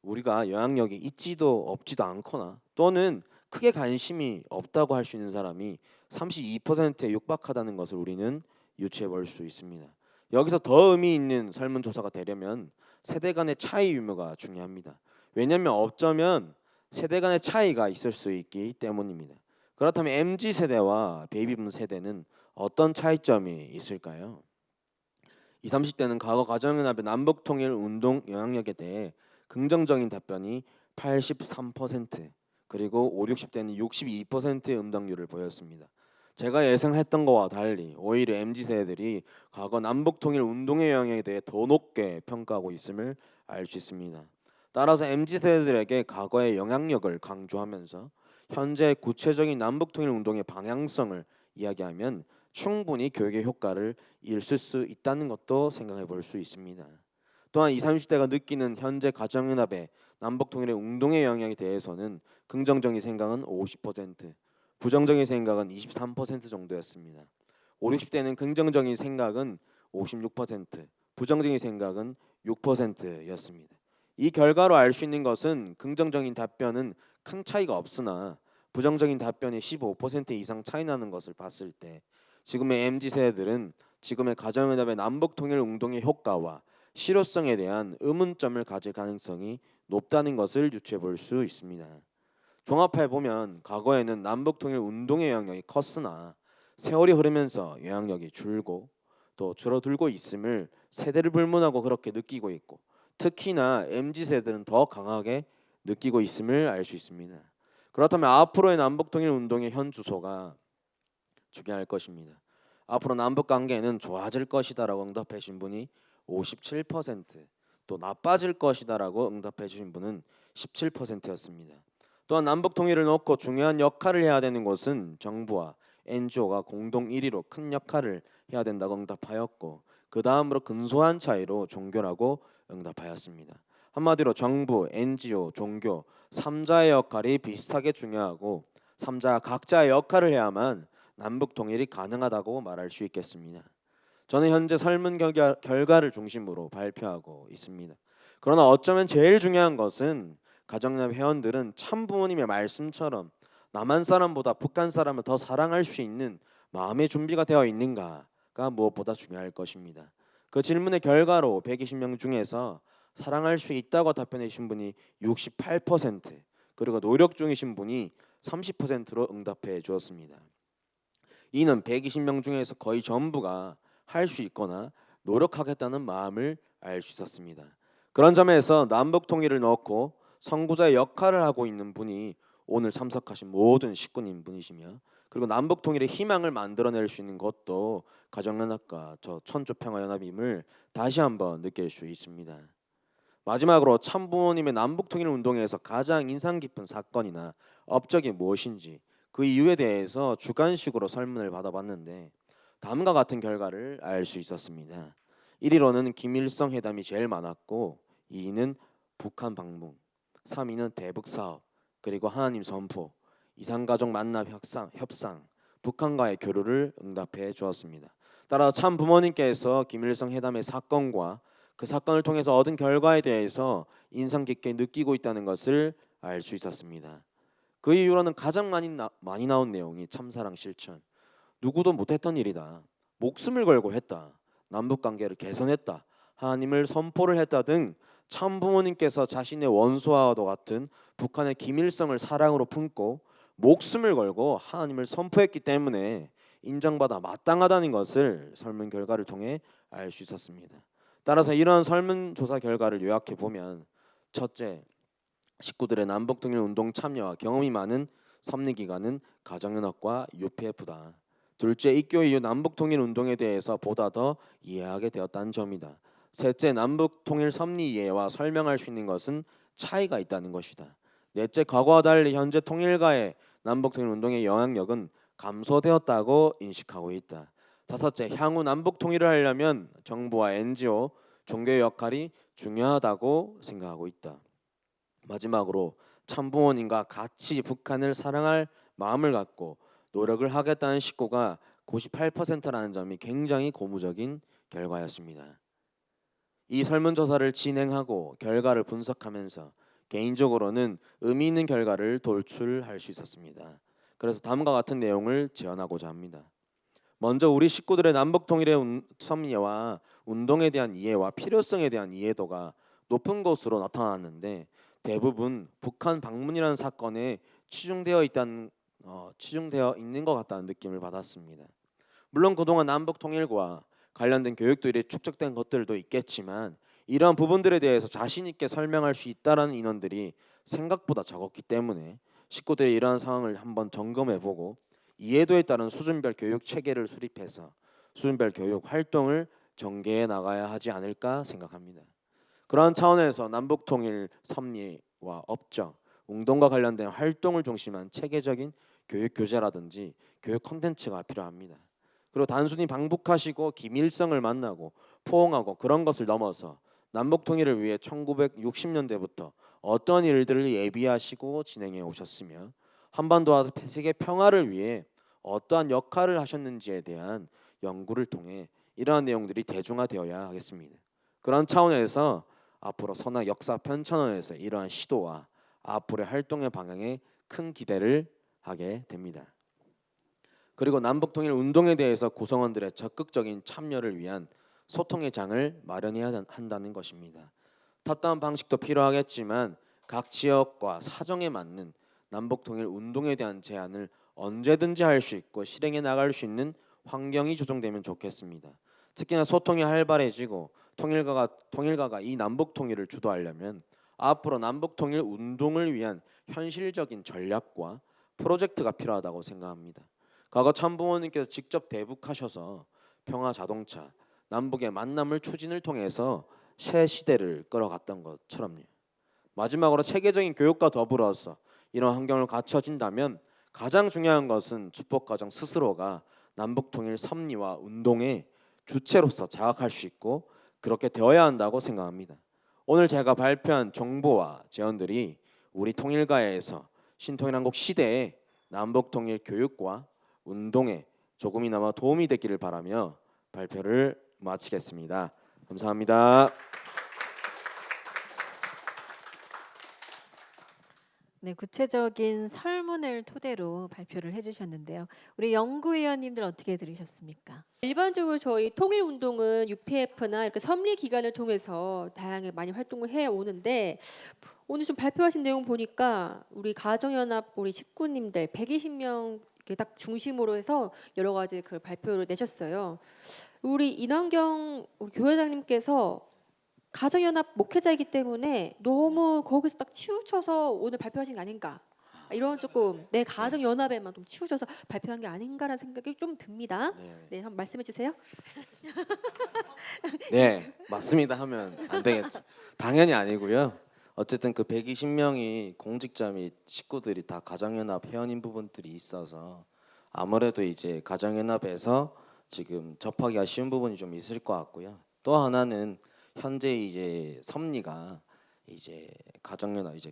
우리가 영향력이 있지도 없지도 않거나 또는 크게 관심이 없다고 할 수 있는 사람이 32%에 육박하다는 것을 우리는 유추해 볼 수 있습니다. 여기서 더 의미 있는 설문조사가 되려면 세대 간의 차이 유무가 중요합니다. 왜냐하면 어쩌면 세대 간의 차이가 있을 수 있기 때문입니다. 그렇다면 MZ세대와 베이비붐 세대는 어떤 차이점이 있을까요? 20, 30대는 과거 가정연합의 남북통일 운동 영향력에 대해 긍정적인 답변이 83%, 그리고 5, 60대는 62%의 응답률을 보였습니다. 제가 예상했던 것과 달리 오히려 MZ세대들이 과거 남북통일 운동의 영향에 대해 더 높게 평가하고 있음을 알 수 있습니다. 따라서 MZ세대들에게 과거의 영향력을 강조하면서 현재 구체적인 남북통일 운동의 방향성을 이야기하면 충분히 교육의 효과를 있을 수 있다는 것도 생각해 볼 수 있습니다. 또한 20, 30대가 느끼는 현재 가정연합의 남북통일의 운동의 영향에 대해서는 긍정적인 생각은 50%, 부정적인 생각은 23% 정도였습니다. 5, 60대는 긍정적인 생각은 56%, 부정적인 생각은 6%였습니다. 이 결과로 알 수 있는 것은 긍정적인 답변은 큰 차이가 없으나 부정적인 답변이 15% 이상 차이 나는 것을 봤을 때 지금의 MZ세대들은 지금의 가정연합의 남북통일 운동의 효과와 실효성에 대한 의문점을 가질 가능성이 높다는 것을 유추해 볼 수 있습니다. 종합해 보면 과거에는 남북통일 운동의 영향력이 컸으나 세월이 흐르면서 영향력이 줄고 또 줄어들고 있음을 세대를 불문하고 그렇게 느끼고 있고 특히나 MZ세대는 더 강하게 느끼고 있음을 알 수 있습니다. 그렇다면 앞으로의 남북통일 운동의 현 주소가 중요할 것입니다. 앞으로 남북 관계는 좋아질 것이다라고 응답해 주신 분이 57%, 또 나빠질 것이다라고 응답해 주신 분은 17%였습니다. 또한 남북 통일을 놓고 중요한 역할을 해야 되는 것은 정부와 NGO가 공동 1위로 큰 역할을 해야 된다고 응답하였고 그 다음으로 근소한 차이로 종교라고 응답하였습니다. 한마디로 정부, NGO, 종교 3자의 역할이 비슷하게 중요하고 3자 각자의 역할을 해야만 남북 통일이 가능하다고 말할 수 있겠습니다. 저는 현재 설문 결과를 중심으로 발표하고 있습니다. 그러나 어쩌면 제일 중요한 것은 가정남 회원들은 참 부모님의 말씀처럼 남한 사람보다 북한 사람을 더 사랑할 수 있는 마음의 준비가 되어 있는가가 무엇보다 중요할 것입니다. 그 질문의 결과로 120명 중에서 사랑할 수 있다고 답변해 주신 분이 68%, 그리고 노력 중이신 분이 30%로 응답해 주었습니다. 이는 120명 중에서 거의 전부가 할 수 있거나 노력하겠다는 마음을 알 수 있었습니다. 그런 점에서 남북 통일을 넣고 선구자의 역할을 하고 있는 분이 오늘 참석하신 모든 식구님 분이시며, 그리고 남북 통일의 희망을 만들어낼 수 있는 것도 가정연합과 저 천주평화연합임을 다시 한번 느낄 수 있습니다. 마지막으로 참부모님의 남북 통일 운동에서 가장 인상 깊은 사건이나 업적이 무엇인지 그 이유에 대해서 주관식으로 설문을 받아봤는데 다음과 같은 결과를 알 수 있었습니다. 1위로는 김일성 회담이 제일 많았고, 2위는 북한 방문, 3위는 대북 사업, 그리고 하나님 선포, 이산가족 만남 협상, 북한과의 교류를 응답해 주었습니다. 따라 참 부모님께서 김일성 회담의 사건과 그 사건을 통해서 얻은 결과에 대해서 인상 깊게 느끼고 있다는 것을 알 수 있었습니다. 그 이후로는 가장 많이 나온 내용이 참사랑 실천, 누구도 못했던 일이다, 목숨을 걸고 했다, 남북 관계를 개선했다, 하나님을 선포를 했다 등 참 부모님께서 자신의 원수와도 같은 북한의 김일성을 사랑으로 품고 목숨을 걸고 하나님을 선포했기 때문에 인정받아 마땅하다는 것을 설문 결과를 통해 알 수 있었습니다. 따라서 이러한 설문조사 결과를 요약해 보면, 첫째, 식구들의 남북통일 운동 참여와 경험이 많은 섭리기관은 가정연합과 UPF다. 둘째, 입교 이후 남북통일 운동에 대해서 보다 더 이해하게 되었다는 점이다. 셋째, 남북통일 섭리 이해와 설명할 수 있는 것은 차이가 있다는 것이다. 넷째, 과거와 달리 현재 통일가의 남북통일 운동의 영향력은 감소되었다고 인식하고 있다. 다섯째, 향후 남북 통일을 하려면 정부와 NGO, 종교의 역할이 중요하다고 생각하고 있다. 마지막으로 참부모님과 같이 북한을 사랑할 마음을 갖고 노력을 하겠다는 식구가 98%라는 점이 굉장히 고무적인 결과였습니다. 이 설문조사를 진행하고 결과를 분석하면서 개인적으로는 의미 있는 결과를 도출할 수 있었습니다. 그래서 다음과 같은 내용을 제안하고자 합니다. 먼저 우리 식구들의 남북 통일의 섭리와 운동에 대한 이해와 필요성에 대한 이해도가 높은 것으로 나타났는데, 대부분 북한 방문이라는 사건에 치중되어 있는 것 같다는 느낌을 받았습니다. 물론 그동안 남북 통일과 관련된 교육들이 축적된 것들도 있겠지만 이러한 부분들에 대해서 자신 있게 설명할 수 있다라는 인원들이 생각보다 적었기 때문에 식구들이 이러한 상황을 한번 점검해보고 이해도에 따른 수준별 교육 체계를 수립해서 수준별 교육 활동을 전개해 나가야 하지 않을까 생각합니다. 그러한 차원에서 남북 통일 섭리와 업적, 운동과 관련된 활동을 중심한 체계적인 교육 교재라든지 교육 콘텐츠가 필요합니다. 그리고 단순히 방북하시고 김일성을 만나고 포옹하고 그런 것을 넘어서 남북 통일을 위해 1960년대부터 어떤 일들을 예비하시고 진행해 오셨으며 한반도와 세계 평화를 위해 어떠한 역할을 하셨는지에 대한 연구를 통해 이러한 내용들이 대중화되어야 하겠습니다. 그런 차원에서 앞으로 선악 역사 편찬원에서 이러한 시도와 앞으로의 활동의 방향에 큰 기대를 하게 됩니다. 그리고 남북통일 운동에 대해서 구성원들의 적극적인 참여를 위한 소통의 장을 마련해야 한다는 것입니다. 탑다운 방식도 필요하겠지만 각 지역과 사정에 맞는 남북통일 운동에 대한 제안을 언제든지 할 수 있고 실행해 나갈 수 있는 환경이 조성되면 좋겠습니다. 특히나 소통이 활발해지고 통일가가 이 남북통일을 주도하려면 앞으로 남북통일 운동을 위한 현실적인 전략과 프로젝트가 필요하다고 생각합니다. 과거 참부모님께서 직접 대북하셔서 평화자동차, 남북의 만남을 추진을 통해서 새 시대를 끌어갔던 것처럼요. 마지막으로 체계적인 교육과 더불어서 이런 환경을 갖춰진다면 가장 중요한 것은 축복가정 스스로가 남북통일 섭리와 운동에 주체로서 자각할 수 있고 그렇게 되어야 한다고 생각합니다. 오늘 제가 발표한 정보와 제언들이 우리 통일가에서 신통일한국 시대의 남북통일 교육과 운동에 조금이나마 도움이 됐기를 바라며 발표를 마치겠습니다. 감사합니다. 네, 구체적인 설문을 토대로 발표를 해주셨는데요. 우리 연구위원님들 어떻게 들으셨습니까? 일반적으로 저희 통일운동은 UPF나 이렇게 섭리 기관을 통해서 다양하게 많이 활동을 해 오는데 오늘 좀 발표하신 내용 보니까 우리 가정연합 우리 식구님들 120명 이렇게 딱 중심으로 해서 여러 가지 그 발표를 내셨어요. 우리 인환경 우리 교회장님께서 가정연합 목회자이기 때문에 너무 거기서 딱 치우쳐서 오늘 발표하신 게 아닌가 이런 조금 내 가정연합에만 좀 치우쳐서 발표한 게 아닌가라는 생각이 좀 듭니다. 네, 한번 말씀해 주세요. 네, 맞습니다 하면 안 되겠죠. 당연히 아니고요. 어쨌든 그 120명이 공직자 및 식구들이 다 가정연합 회원인 부분들이 있어서 아무래도 이제 가정연합에서 지금 접하기가 쉬운 부분이 좀 있을 것 같고요. 또 하나는 현재 이제 섭리가 이제 가정연합 이제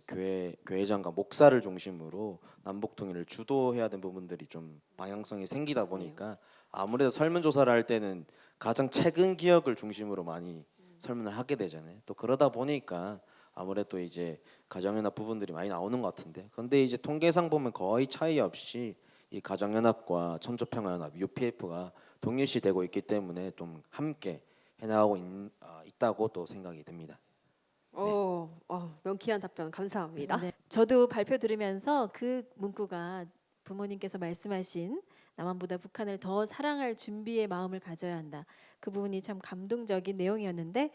교회장과 목사를 중심으로 남북 통일을 주도해야 되는 부분들이 좀 방향성이 생기다 보니까 아무래도 설문조사를 할 때는 가장 최근 기억을 중심으로 많이 설문을 하게 되잖아요. 또 그러다 보니까 아무래도 이제 가정연합 부분들이 많이 나오는 것 같은데, 근데 이제 통계상 보면 거의 차이 없이 이 가정연합과 천조평화연합 UPF가 동일시되고 있기 때문에 좀 함께 해나가고 있다고 또 생각이 듭니다. 명쾌한 답변 감사합니다. 네, 저도 발표 들으면서 그 문구가 부모님께서 말씀하신 남한보다 북한을 더 사랑할 준비의 마음을 가져야 한다. 그 부분이 참 감동적인 내용이었는데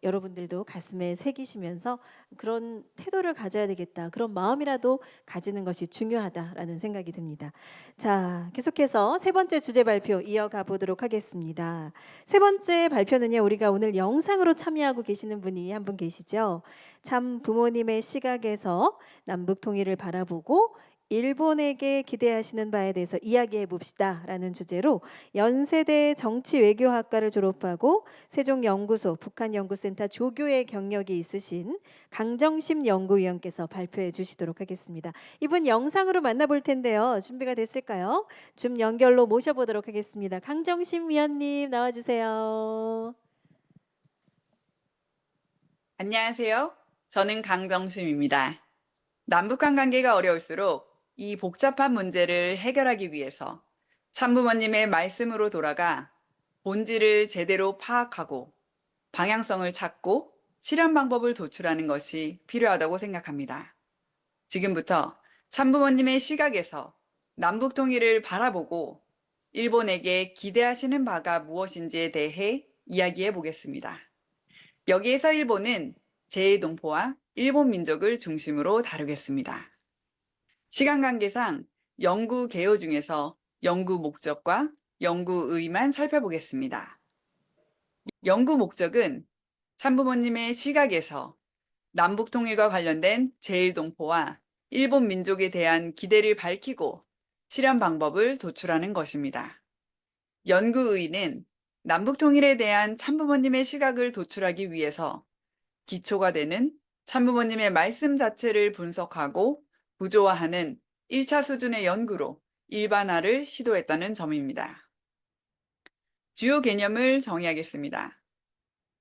여러분들도 가슴에 새기시면서 그런 태도를 가져야 되겠다. 그런 마음이라도 가지는 것이 중요하다라는 생각이 듭니다. 자, 계속해서 세 번째 주제 발표 이어가 보도록 하겠습니다. 세 번째 발표는요. 우리가 오늘 영상으로 참여하고 계시는 분이 한 분 계시죠. 참 부모님의 시각에서 남북 통일을 바라보고 일본에게 기대하시는 바에 대해서 이야기해 봅시다 라는 주제로 연세대 정치외교학과를 졸업하고 세종연구소 북한연구센터 조교의 경력이 있으신 강정심 연구위원께서 발표해 주시도록 하겠습니다. 이분 영상으로 만나볼 텐데요. 준비가 됐을까요? 줌 연결로 모셔보도록 하겠습니다. 강정심 위원님 나와주세요. 안녕하세요. 저는 강정심입니다. 남북한 관계가 어려울수록 이 복잡한 문제를 해결하기 위해서 참부모님의 말씀으로 돌아가 본질을 제대로 파악하고 방향성을 찾고 실현 방법을 도출하는 것이 필요하다고 생각합니다. 지금부터 참부모님의 시각에서 남북 통일을 바라보고 일본에게 기대하시는 바가 무엇인지에 대해 이야기해 보겠습니다. 여기에서 일본은 제2동포와 일본 민족을 중심으로 다루겠습니다. 시간 관계상 연구 개요 중에서 연구 목적과 연구 의의만 살펴보겠습니다. 연구 목적은 참부모님의 시각에서 남북 통일과 관련된 제1동포와 일본 민족에 대한 기대를 밝히고 실현 방법을 도출하는 것입니다. 연구 의의는 남북 통일에 대한 참부모님의 시각을 도출하기 위해서 기초가 되는 참부모님의 말씀 자체를 분석하고 구조화하는 1차 수준의 연구로 일반화를 시도했다는 점입니다. 주요 개념을 정의하겠습니다.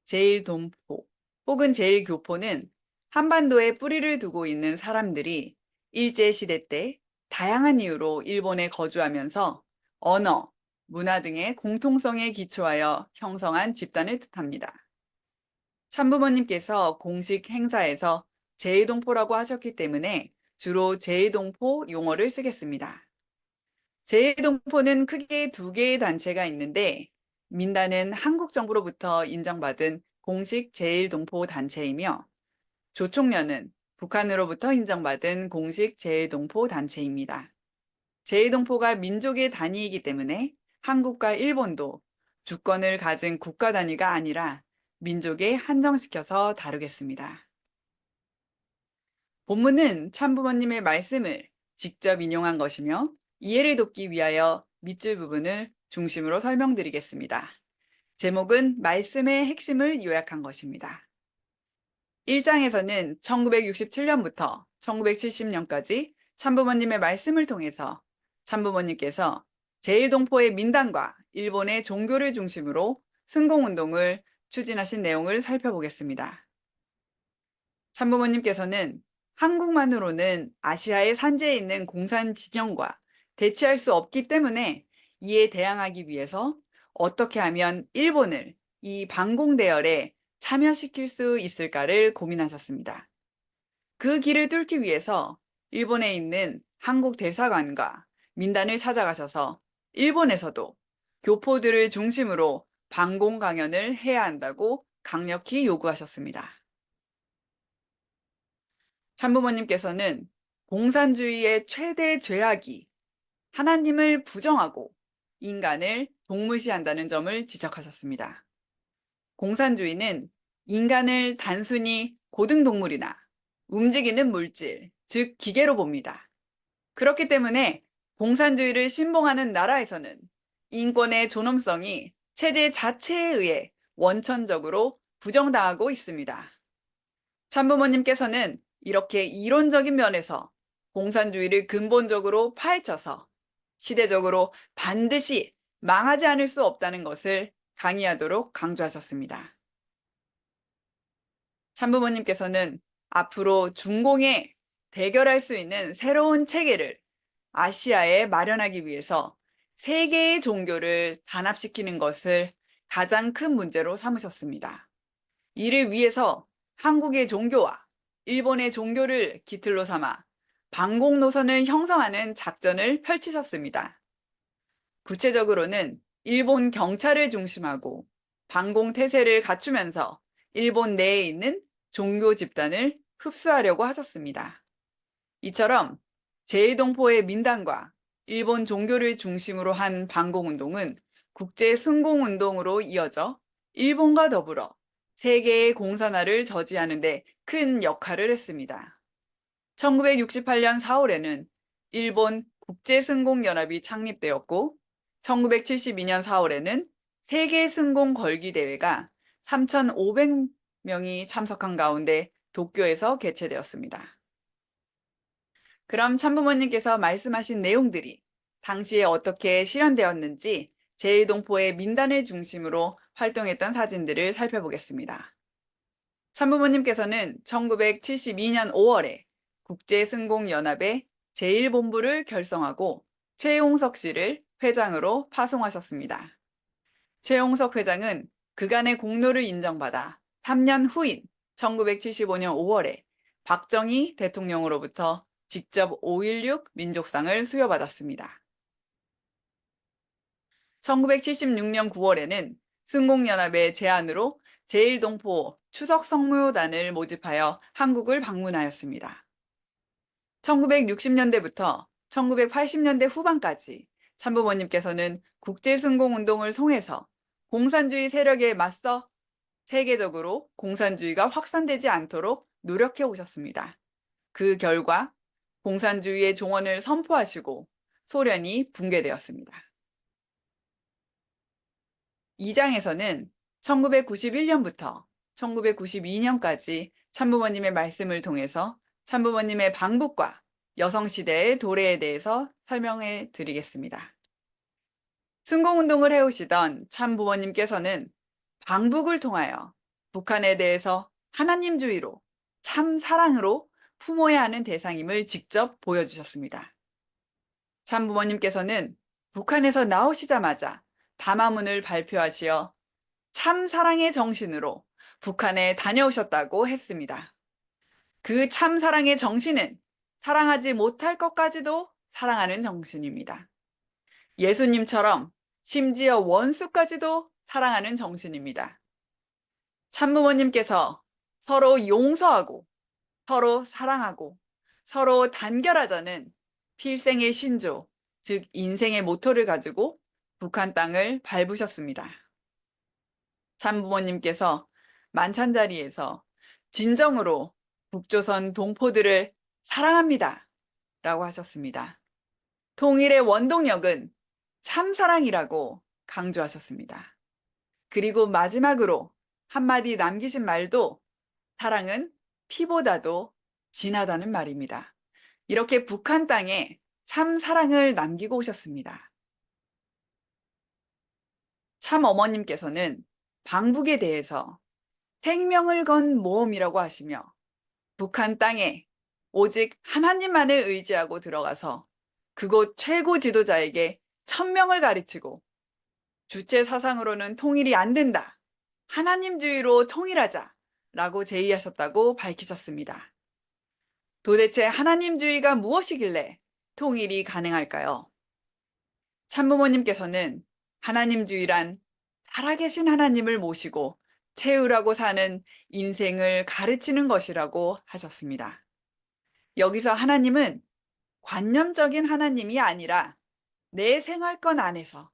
제1동포 혹은 제1교포는 한반도에 뿌리를 두고 있는 사람들이 일제시대 때 다양한 이유로 일본에 거주하면서 언어, 문화 등의 공통성에 기초하여 형성한 집단을 뜻합니다. 참부모님께서 공식 행사에서 제2동포라고 하셨기 때문에 주로 제2동포 용어를 쓰겠습니다. 제2동포는 크게 두 개의 단체가 있는데 민단은 한국 정부로부터 인정받은 공식 제1동포 단체이며 조총련은 북한으로부터 인정받은 공식 제1동포 단체입니다. 제2동포가 민족의 단위이기 때문에 한국과 일본도 주권을 가진 국가 단위가 아니라 민족에 한정시켜서 다루겠습니다. 본문은 참부모님의 말씀을 직접 인용한 것이며 이해를 돕기 위하여 밑줄 부분을 중심으로 설명드리겠습니다. 제목은 말씀의 핵심을 요약한 것입니다. 1장에서는 1967년부터 1970년까지 참부모님의 말씀을 통해서 참부모님께서 제1동포의 민당과 일본의 종교를 중심으로 승공운동을 추진하신 내용을 살펴보겠습니다. 참부모님께서는 한국만으로는 아시아의 산지에 있는 공산 진영과 대치할 수 없기 때문에 이에 대항하기 위해서 어떻게 하면 일본을 이 반공대열에 참여시킬 수 있을까를 고민하셨습니다. 그 길을 뚫기 위해서 일본에 있는 한국 대사관과 민단을 찾아가셔서 일본에서도 교포들을 중심으로 반공 강연을 해야 한다고 강력히 요구하셨습니다. 참부모님께서는 공산주의의 최대 죄악이 하나님을 부정하고 인간을 동물시한다는 점을 지적하셨습니다. 공산주의는 인간을 단순히 고등동물이나 움직이는 물질, 즉 기계로 봅니다. 그렇기 때문에 공산주의를 신봉하는 나라에서는 인권의 존엄성이 체제 자체에 의해 원천적으로 부정당하고 있습니다. 참부모님께서는 이렇게 이론적인 면에서 공산주의를 근본적으로 파헤쳐서 시대적으로 반드시 망하지 않을 수 없다는 것을 강의하도록 강조하셨습니다. 참부모님께서는 앞으로 중공에 대결할 수 있는 새로운 체계를 아시아에 마련하기 위해서 세 개의 종교를 단합시키는 것을 가장 큰 문제로 삼으셨습니다. 이를 위해서 한국의 종교와 일본의 종교를 기틀로 삼아 반공 노선을 형성하는 작전을 펼치셨습니다. 구체적으로는 일본 경찰을 중심하고 반공 태세를 갖추면서 일본 내에 있는 종교 집단을 흡수하려고 하셨습니다. 이처럼 제1동포의 민단과 일본 종교를 중심으로 한 반공운동은 국제 승공운동으로 이어져 일본과 더불어 세계의 공산화를 저지하는 데 큰 역할을 했습니다. 1968년 4월에는 일본 국제승공연합이 창립되었고 1972년 4월에는 세계 승공 걸기 대회가 3,500명이 참석한 가운데 도쿄에서 개최되었습니다. 그럼 참부모님께서 말씀하신 내용들이 당시에 어떻게 실현되었는지 제1동포의 민단을 중심으로 활동했던 사진들을 살펴보겠습니다. 참부모님께서는 1972년 5월에 국제승공연합의 제1본부를 결성하고 최용석 씨를 회장으로 파송하셨습니다. 최용석 회장은 그간의 공로를 인정받아 3년 후인 1975년 5월에 박정희 대통령으로부터 직접 5.16 민족상을 수여받았습니다. 1976년 9월에는 승공연합의 제안으로 제1동포 추석성묘단을 모집하여 한국을 방문하였습니다. 1960년대부터 1980년대 후반까지 참부모님께서는 국제승공운동을 통해서 공산주의 세력에 맞서 세계적으로 공산주의가 확산되지 않도록 노력해 오셨습니다. 그 결과 공산주의의 종언을 선포하시고 소련이 붕괴되었습니다. 2장에서는 1991년부터 1992년까지 참부모님의 말씀을 통해서 참부모님의 방북과 여성시대의 도래에 대해서 설명해 드리겠습니다. 승공운동을 해오시던 참부모님께서는 방북을 통하여 북한에 대해서 하나님주의로 참 사랑으로 품어야 하는 대상임을 직접 보여주셨습니다. 참부모님께서는 북한에서 나오시자마자 담화문을 발표하시어 참 사랑의 정신으로 북한에 다녀오셨다고 했습니다. 그 참 사랑의 정신은 사랑하지 못할 것까지도 사랑하는 정신입니다. 예수님처럼 심지어 원수까지도 사랑하는 정신입니다. 참부모님께서 서로 용서하고 서로 사랑하고 서로 단결하자는 필생의 신조, 즉 인생의 모토를 가지고 북한 땅을 밟으셨습니다. 참부모님께서 만찬자리에서 진정으로 북조선 동포들을 사랑합니다 라고 하셨습니다. 통일의 원동력은 참사랑이라고 강조하셨습니다. 그리고 마지막으로 한마디 남기신 말도 사랑은 피보다도 진하다는 말입니다. 이렇게 북한 땅에 참 사랑을 남기고 오셨습니다. 참 어머님께서는 방북에 대해서 생명을 건 모험이라고 하시며 북한 땅에 오직 하나님만을 의지하고 들어가서 그곳 최고 지도자에게 천명을 가르치고 주체 사상으로는 통일이 안 된다. 하나님주의로 통일하자. 라고 제의하셨다고 밝히셨습니다. 도대체 하나님주의가 무엇이길래 통일이 가능할까요? 참부모님께서는 하나님주의란 살아계신 하나님을 모시고 채우라고 사는 인생을 가르치는 것이라고 하셨습니다. 여기서 하나님은 관념적인 하나님이 아니라 내 생활권 안에서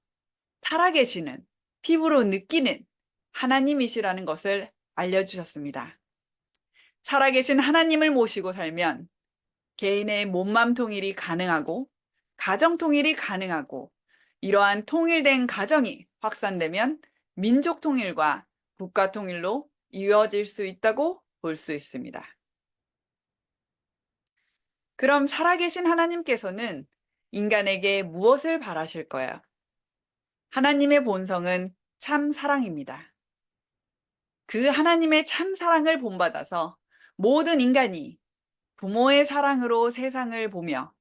살아계시는, 피부로 느끼는 하나님이시라는 것을 알려주셨습니다. 살아계신 하나님을 모시고 살면 개인의 몸맘 통일이 가능하고 가정 통일이 가능하고 이러한 통일된 가정이 확산되면 민족 통일과 국가 통일로 이어질 수 있다고 볼 수 있습니다. 그럼 살아계신 하나님께서는 인간에게 무엇을 바라실까요? 하나님의 본성은 참 사랑입니다. 그 하나님의 참 사랑을 본받아서 모든 인간이 부모의 사랑으로 세상을 보며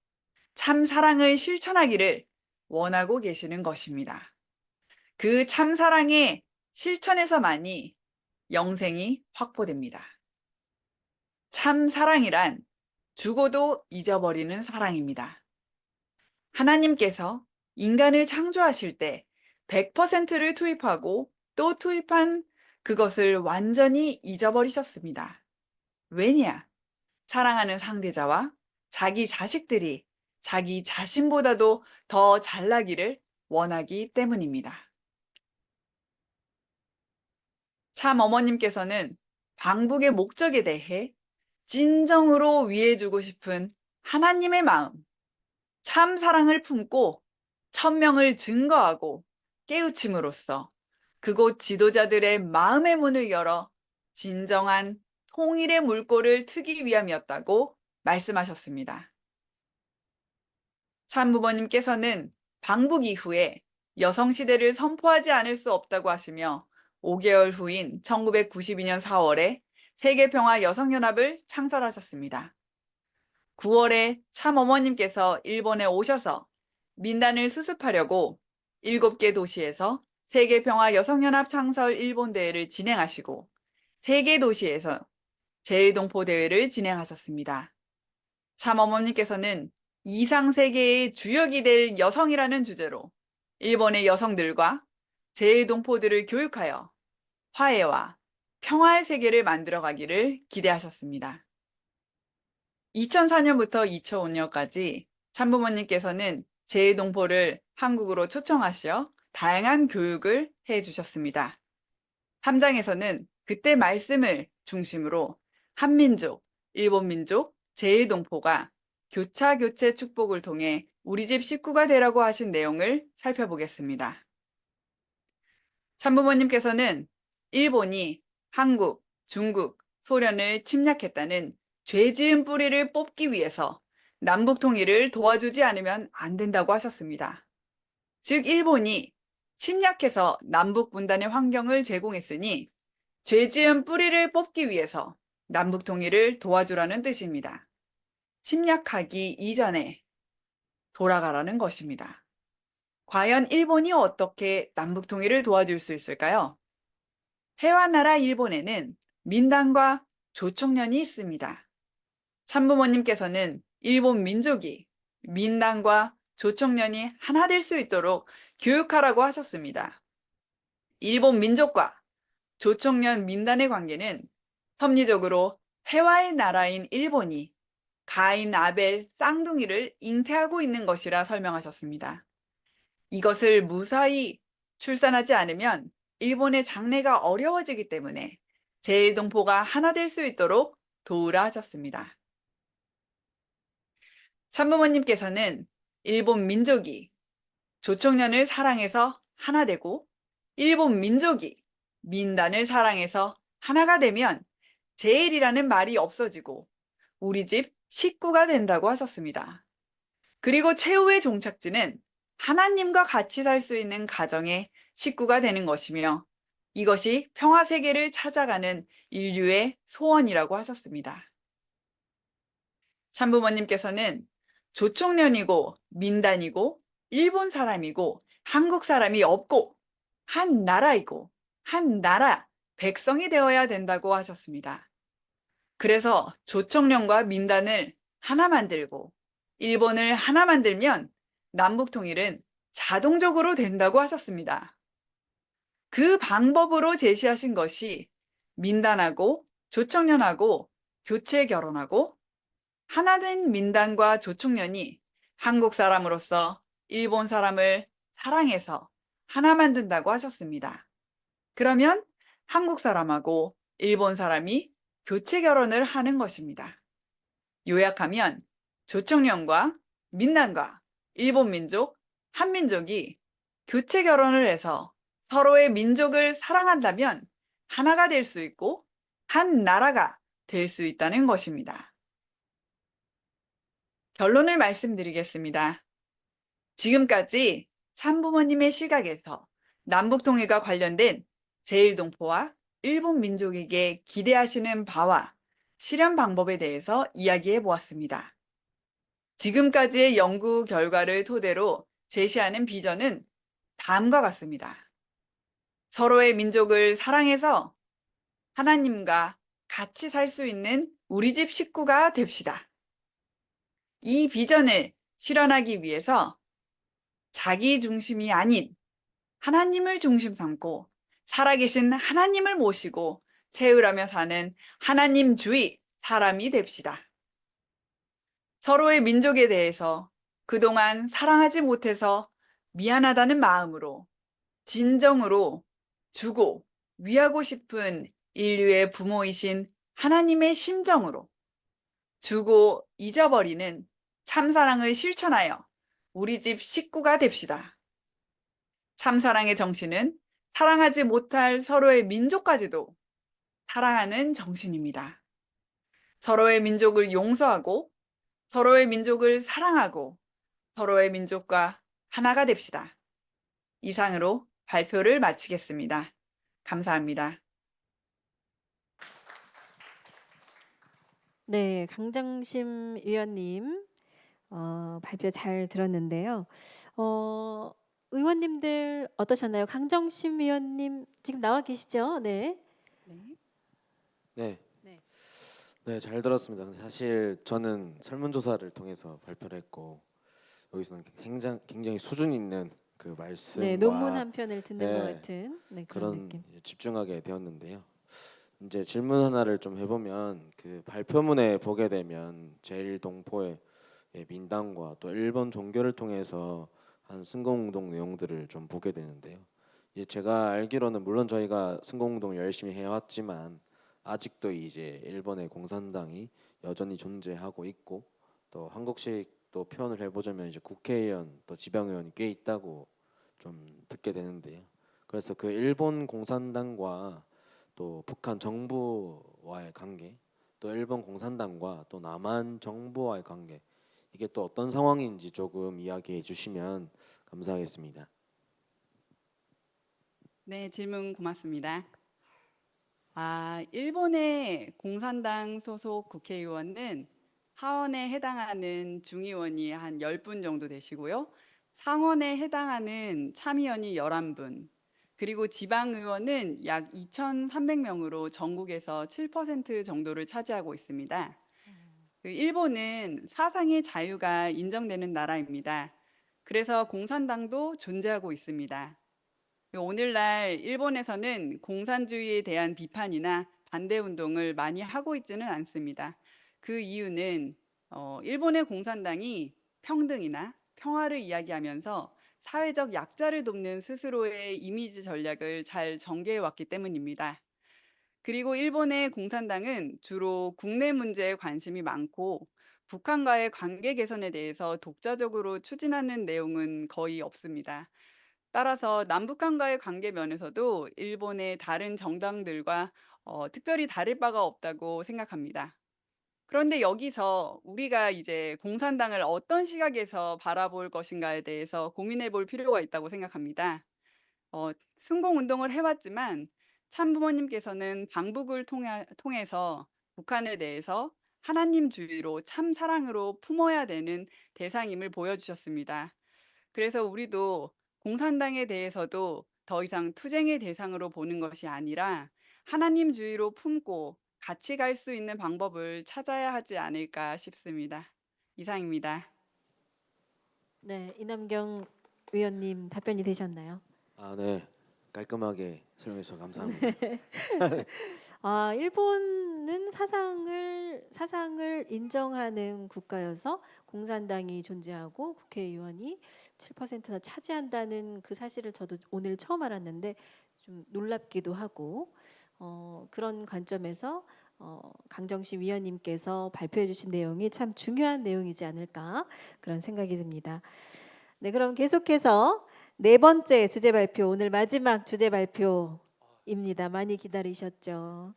참 사랑을 실천하기를 원하고 계시는 것입니다. 그 참 사랑의 실천에서만이 영생이 확보됩니다. 참 사랑이란 죽어도 잊어버리는 사랑입니다. 하나님께서 인간을 창조하실 때 100%를 투입하고 또 투입한 그것을 완전히 잊어버리셨습니다. 왜냐? 사랑하는 상대자와 자기 자식들이 자기 자신보다도 더 잘나기를 원하기 때문입니다. 참 어머님께서는 방북의 목적에 대해 진정으로 위해주고 싶은 하나님의 마음, 참 사랑을 품고 천명을 증거하고 깨우침으로써 그곳 지도자들의 마음의 문을 열어 진정한 통일의 물꼬를 트기 위함이었다고 말씀하셨습니다. 참부모님께서는 방북 이후에 여성시대를 선포하지 않을 수 없다고 하시며 5개월 후인 1992년 4월에 세계평화 여성연합을 창설하셨습니다. 9월에 참 어머님께서 일본에 오셔서 민단을 수습하려고 7개 도시에서 세계평화 여성연합 창설 일본대회를 진행하시고 3개 도시에서 제1동포 대회를 진행하셨습니다. 참 어머님께서는 이상 세계의 주역이 될 여성이라는 주제로 일본의 여성들과 제1동포들을 교육하여 화해와 평화의 세계를 만들어가기를 기대하셨습니다. 2004년부터 2005년까지 참부모님께서는 제1동포를 한국으로 초청하시어 다양한 교육을 해주셨습니다. 3장에서는 그때 말씀을 중심으로 한민족, 일본민족, 제1동포가 교차 교체 축복을 통해 우리 집 식구가 되라고 하신 내용을 살펴보겠습니다. 참부모님께서는 일본이 한국, 중국, 소련을 침략했다는 죄 지은 뿌리를 뽑기 위해서 남북 통일을 도와주지 않으면 안 된다고 하셨습니다. 즉 일본이 침략해서 남북 분단의 환경을 제공했으니 죄 지은 뿌리를 뽑기 위해서 남북 통일을 도와주라는 뜻입니다. 침략하기 이전에 돌아가라는 것입니다. 과연 일본이 어떻게 남북 통일을 도와줄 수 있을까요? 해와나라 일본에는 민단과 조총련이 있습니다. 참부모님께서는 일본 민족이 민단과 조총련이 하나 될 수 있도록 교육하라고 하셨습니다. 일본 민족과 조총련 민단의 관계는 섭리적으로 해와의 나라인 일본이 가인, 아벨, 쌍둥이를 잉태하고 있는 것이라 설명하셨습니다. 이것을 무사히 출산하지 않으면 일본의 장래가 어려워지기 때문에 제1동포가 하나 될 수 있도록 도우라 하셨습니다. 참부모님께서는 일본 민족이 조총련을 사랑해서 하나 되고 일본 민족이 민단을 사랑해서 하나가 되면 제일이라는 말이 없어지고 우리 집 식구가 된다고 하셨습니다. 그리고 최후의 종착지는 하나님과 같이 살 수 있는 가정의 식구가 되는 것이며 이것이 평화 세계를 찾아가는 인류의 소원이라고 하셨습니다. 참부모님께서는 조총련이고 민단이고 일본 사람이고 한국 사람이 없고 한 나라이고 한 나라 백성이 되어야 된다고 하셨습니다. 그래서 조총련과 민단을 하나 만들고 일본을 하나 만들면 남북 통일은 자동적으로 된다고 하셨습니다. 그 방법으로 제시하신 것이 민단하고 조총련하고 교체 결혼하고 하나된 민단과 조총련이 한국 사람으로서 일본 사람을 사랑해서 하나 만든다고 하셨습니다. 그러면 한국 사람하고 일본 사람이 교체 결혼을 하는 것입니다. 요약하면 조총련과 민단과 일본 민족, 한민족이 교체 결혼을 해서 서로의 민족을 사랑한다면 하나가 될 수 있고 한 나라가 될 수 있다는 것입니다. 결론을 말씀드리겠습니다. 지금까지 참부모님의 시각에서 남북통일과 관련된 제1동포와 일본 민족에게 기대하시는 바와 실현 방법에 대해서 이야기해 보았습니다. 지금까지의 연구 결과를 토대로 제시하는 비전은 다음과 같습니다. 서로의 민족을 사랑해서 하나님과 같이 살 수 있는 우리 집 식구가 됩시다. 이 비전을 실현하기 위해서 자기 중심이 아닌 하나님을 중심 삼고 살아계신 하나님을 모시고 채우라며 사는 하나님주의 사람이 됩시다. 서로의 민족에 대해서 그동안 사랑하지 못해서 미안하다는 마음으로 진정으로 주고 위하고 싶은 인류의 부모이신 하나님의 심정으로 주고 잊어버리는 참사랑을 실천하여 우리 집 식구가 됩시다. 참사랑의 정신은 사랑하지 못할 서로의 민족까지도 사랑하는 정신입니다. 서로의 민족을 용서하고 서로의 민족을 사랑하고 서로의 민족과 하나가 됩시다. 이상으로 발표를 마치겠습니다. 감사합니다. 네, 강정심 위원님 발표 잘 들었는데요. 의원님들 어떠셨나요? 강정심 위원님 지금 나와 계시죠? 네. 네. 네. 네, 잘 들었습니다. 근데 사실 저는 설문조사를 통해서 발표를 했고 여기서는 굉장히 수준 있는 그 말씀과 네, 논문 한 편을 듣는 것 네, 같은 그런 그런 느낌. 집중하게 되었는데요. 이제 질문 하나를 좀 해보면 그 발표문에 보게 되면 제1동포의 민당과 또 일본 종교를 통해서 한 승공운동 내용들을 좀 보게 되는데요. 제가 알기로는 물론 저희가 승공운동 열심히 해왔지만 아직도 이제 일본의 공산당이 여전히 존재하고 있고 또 한국식 또 표현을 해보자면 이제 국회의원 또 지방의원이 꽤 있다고 좀 듣게 되는데요. 그래서 그 일본 공산당과 또 북한 정부와의 관계, 또 일본 공산당과 또 남한 정부와의 관계 이게 또 어떤 상황인지 조금 이야기해 주시면 감사하겠습니다. 네, 질문 고맙습니다. 일본의 공산당 소속 국회의원은 하원에 해당하는 중의원이 한 10분 정도 되시고요. 상원에 해당하는 참의원이 11분, 그리고 지방의원은 약 2,300명으로 전국에서 7% 정도를 차지하고 있습니다. 일본은 사상의 자유가 인정되는 나라입니다. 그래서 공산당도 존재하고 있습니다. 오늘날 일본에서는 공산주의에 대한 비판이나 반대 운동을 많이 하고 있지는 않습니다. 그 이유는 일본의 공산당이 평등이나 평화를 이야기하면서 사회적 약자를 돕는 스스로의 이미지 전략을 잘 전개해 왔기 때문입니다. 그리고 일본의 공산당은 주로 국내 문제에 관심이 많고 북한과의 관계 개선에 대해서 독자적으로 추진하는 내용은 거의 없습니다. 따라서 남북한과의 관계 면에서도 일본의 다른 정당들과 특별히 다를 바가 없다고 생각합니다. 그런데 여기서 우리가 이제 공산당을 어떤 시각에서 바라볼 것인가에 대해서 고민해 볼 필요가 있다고 생각합니다. 순공운동을 해왔지만 참부모님께서는 방북을 통해서 북한에 대해서 하나님주의로 참 사랑으로 품어야 되는 대상임을 보여주셨습니다. 그래서 우리도 공산당에 대해서도 더 이상 투쟁의 대상으로 보는 것이 아니라 하나님주의로 품고 같이 갈 수 있는 방법을 찾아야 하지 않을까 싶습니다. 이상입니다. 네, 이남경 위원님 답변이 되셨나요? 아, 네. 깔끔하게 설명해 주셔서 감사합니다. 일본은 사상을 인정하는 국가여서 공산당이 존재하고 국회의원이 7%나 차지한다는 그 사실을 저도 오늘 처음 알았는데 좀 놀랍기도 하고 그런 관점에서 강정심 위원님께서 발표해 주신 내용이 참 중요한 내용이지 않을까 그런 생각이 듭니다. 네, 그럼 계속해서 네 번째 주제 발표, 오늘 마지막 주제 발표입니다. 많이 기다리셨죠?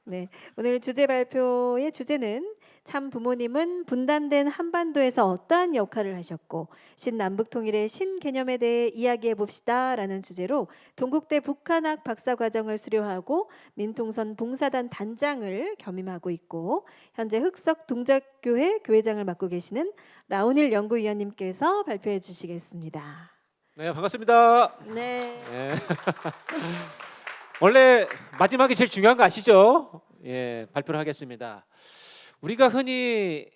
네, 오늘 주제 발표의 주제는 참 부모님은 분단된 한반도에서 어떠한 역할을 하셨고 신남북 통일의 신개념에 대해 이야기해 봅시다라는 주제로 동국대 북한학 박사과정을 수료하고 민통선 봉사단 단장을 겸임하고 있고 현재 흑석 동작교회 교회장을 맡고 계시는 라운일 연구위원님께서 발표해 주시겠습니다. 네, 반갑습니다. 네. 네. 원래 마지막이 제일 중요한 거 아시죠? 예, 발표를 하겠습니다. 우리가 흔히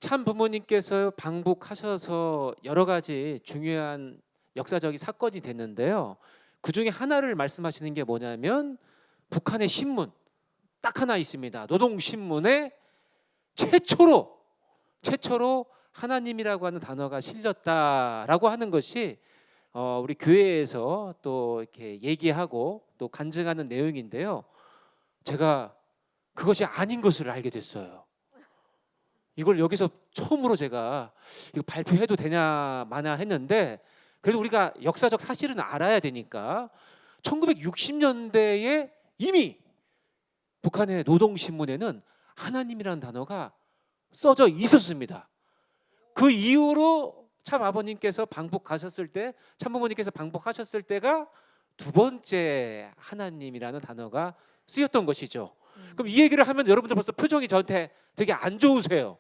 참 부모님께서 방북하셔서 여러 가지 중요한 역사적인 사건이 됐는데요. 그 중에 하나를 말씀하시는 게 뭐냐면 북한의 신문 딱 하나 있습니다. 노동신문에 최초로 하나님이라고 하는 단어가 실렸다라고 하는 것이 우리 교회에서 또 이렇게 얘기하고 또 간증하는 내용인데요. 제가 그것이 아닌 것을 알게 됐어요. 이걸 여기서 처음으로 제가 이거 발표해도 되냐 마냐 했는데 그래도 우리가 역사적 사실은 알아야 되니까 1960년대에 이미 북한의 노동신문에는 하나님이라는 단어가 써져 있었습니다. 그 이후로 참 아버님께서 방북하셨을 때, 참부모님께서 방북하셨을 때가 두 번째 하나님이라는 단어가 쓰였던 것이죠. 그럼 이 얘기를 하면 여러분들 벌써 표정이 저한테 되게 안 좋으세요.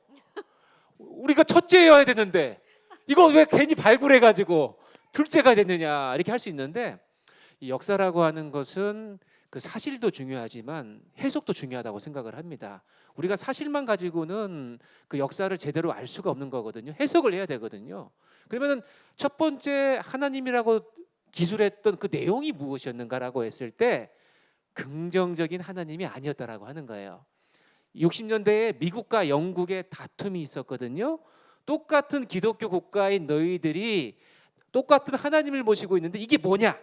우리가 첫째여야 되는데 이거 왜 괜히 발굴해가지고 둘째가 됐느냐 이렇게 할 수 있는데 이 역사라고 하는 것은 그 사실도 중요하지만 해석도 중요하다고 생각을 합니다. 우리가 사실만 가지고는 그 역사를 제대로 알 수가 없는 거거든요. 해석을 해야 되거든요. 그러면 첫 번째 하나님이라고 기술했던 그 내용이 무엇이었는가라고 했을 때 긍정적인 하나님이 아니었다라고 하는 거예요. 60년대에 미국과 영국의 다툼이 있었거든요. 똑같은 기독교 국가인 너희들이 똑같은 하나님을 모시고 있는데 이게 뭐냐?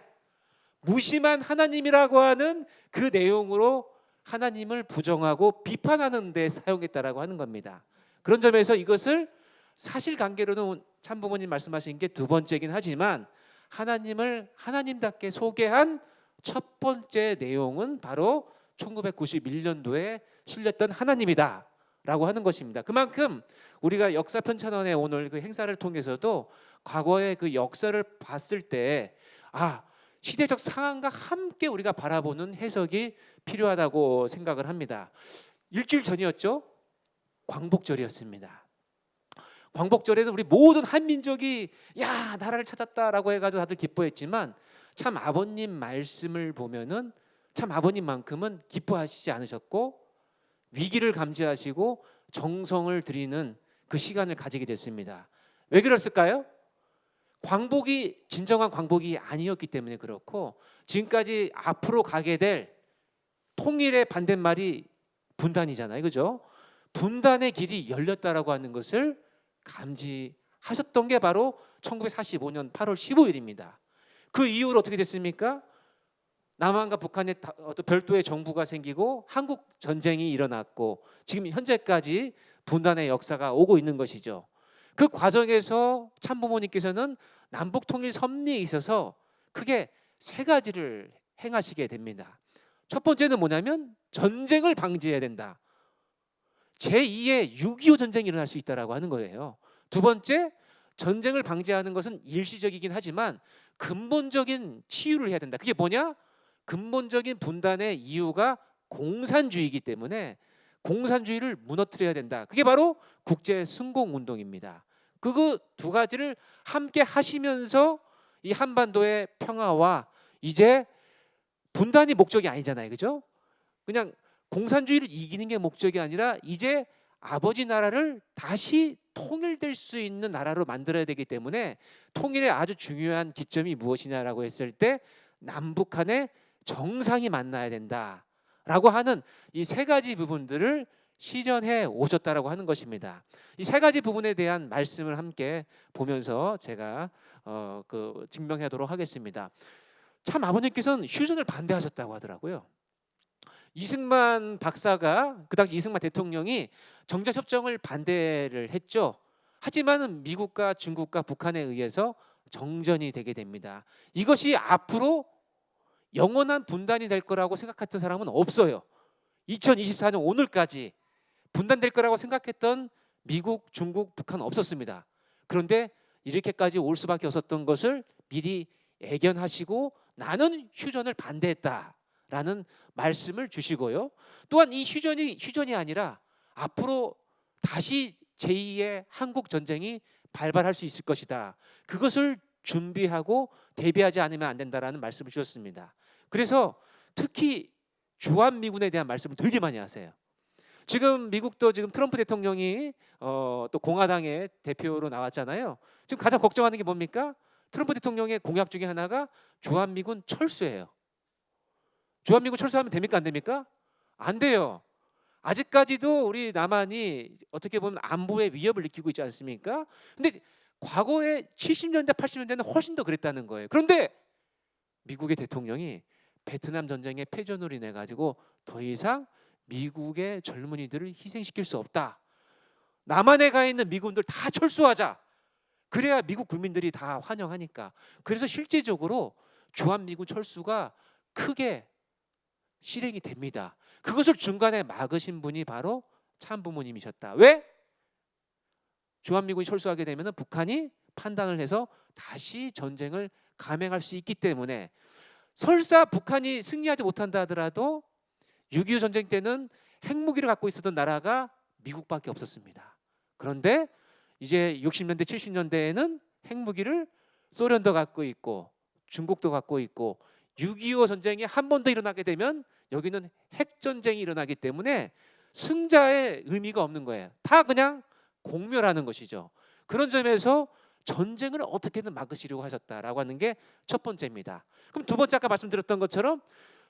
무심한 하나님이라고 하는 그 내용으로 하나님을 부정하고 비판하는 데 사용했다라고 하는 겁니다. 그런 점에서 이것을 사실관계로는 참부모님 말씀하신 게 두 번째긴 하지만 하나님을 하나님답게 소개한 첫 번째 내용은 바로 1991년도에 실렸던 하나님이다라고 하는 것입니다. 그만큼 우리가 역사편찬원의 오늘 그 행사를 통해서도 과거의 그 역사를 봤을 때 시대적 상황과 함께 우리가 바라보는 해석이 필요하다고 생각을 합니다. 일주일 전이었죠. 광복절이었습니다. 광복절에는 우리 모든 한민족이 야 나라를 찾았다라고 해가지고 다들 기뻐했지만 참 아버님 말씀을 보면은 참 아버님만큼은 기뻐하시지 않으셨고 위기를 감지하시고 정성을 들이는 그 시간을 가지게 됐습니다. 왜 그랬을까요? 광복이 진정한 광복이 아니었기 때문에 그렇고 지금까지 앞으로 가게 될 통일의 반대말이 분단이잖아요. 그죠? 분단의 길이 열렸다라고 하는 것을 감지하셨던 게 바로 1945년 8월 15일입니다. 그 이후로 어떻게 됐습니까? 남한과 북한의 어떤 별도의 정부가 생기고 한국 전쟁이 일어났고 지금 현재까지 분단의 역사가 오고 있는 것이죠. 그 과정에서 참부모님께서는 남북 통일 섭리에 있어서 크게 세 가지를 행하시게 됩니다. 첫 번째는 뭐냐면 전쟁을 방지해야 된다. 제2의 6.25 전쟁이 일어날 수 있다라고 하는 거예요. 두 번째, 전쟁을 방지하는 것은 일시적이긴 하지만 근본적인 치유를 해야 된다. 그게 뭐냐? 근본적인 분단의 이유가 공산주의이기 때문에 공산주의를 무너뜨려야 된다. 그게 바로 국제 승공 운동입니다. 그 두 가지를 함께 하시면서 이 한반도의 평화와 이제 분단이 목적이 아니잖아요. 그죠? 그냥 공산주의를 이기는 게 목적이 아니라 이제 아버지 나라를 다시 통일될 수 있는 나라로 만들어야 되기 때문에 통일의 아주 중요한 기점이 무엇이냐라고 했을 때 남북한의 정상이 만나야 된다라고 하는 이 세 가지 부분들을 실현해 오셨다라고 하는 것입니다. 이 세 가지 부분에 대한 말씀을 함께 보면서 제가 증명하도록 하겠습니다. 참 아버님께서는 휴전을 반대하셨다고 하더라고요. 이승만 박사가 그 당시 이승만 대통령이 정전협정을 반대를 했죠. 하지만 미국과 중국과 북한에 의해서 정전이 되게 됩니다. 이것이 앞으로 영원한 분단이 될 거라고 생각했던 사람은 없어요. 2024년 오늘까지 분단될 거라고 생각했던 미국, 중국, 북한 없었습니다. 그런데 이렇게까지 올 수밖에 없었던 것을 미리 예견하시고 나는 휴전을 반대했다라는 말씀을 주시고요. 또한 이 휴전이 아니라 앞으로 다시 제2의 한국 전쟁이 발발할 수 있을 것이다. 그것을 준비하고 대비하지 않으면 안 된다라는 말씀을 주셨습니다. 그래서 특히 주한미군에 대한 말씀을 되게 많이 하세요. 지금 미국도 지금 트럼프 대통령이 또 공화당의 대표로 나왔잖아요. 지금 가장 걱정하는 게 뭡니까? 트럼프 대통령의 공약 중에 하나가 주한미군 철수예요. 주한미군 철수하면 됩니까? 안 됩니까? 안 돼요. 아직까지도 우리 남한이 어떻게 보면 안보의 위협을 느끼고 있지 않습니까? 근데 과거에 70년대, 80년대는 훨씬 더 그랬다는 거예요. 그런데 미국의 대통령이 베트남 전쟁의 패전으로 인해 가지고 더 이상 미국의 젊은이들을 희생시킬 수 없다. 남한에 가 있는 미군들 다 철수하자. 그래야 미국 국민들이 다 환영하니까. 그래서 실제적으로 주한미군 철수가 크게 실행이 됩니다. 그것을 중간에 막으신 분이 바로 참부모님이셨다. 왜? 주한미군이 철수하게 되면 북한이 판단을 해서 다시 전쟁을 감행할 수 있기 때문에 설사 북한이 승리하지 못한다 하더라도 6.25 전쟁 때는 핵무기를 갖고 있었던 나라가 미국밖에 없었습니다. 그런데 이제 60년대, 70년대에는 핵무기를 소련도 갖고 있고 중국도 갖고 있고 6.25 전쟁이 한 번 더 일어나게 되면 여기는 핵전쟁이 일어나기 때문에 승자의 의미가 없는 거예요. 다 그냥 공멸하는 것이죠. 그런 점에서 전쟁을 어떻게든 막으시려고 하셨다라고 하는 게 첫 번째입니다. 그럼 두 번째 아까 말씀드렸던 것처럼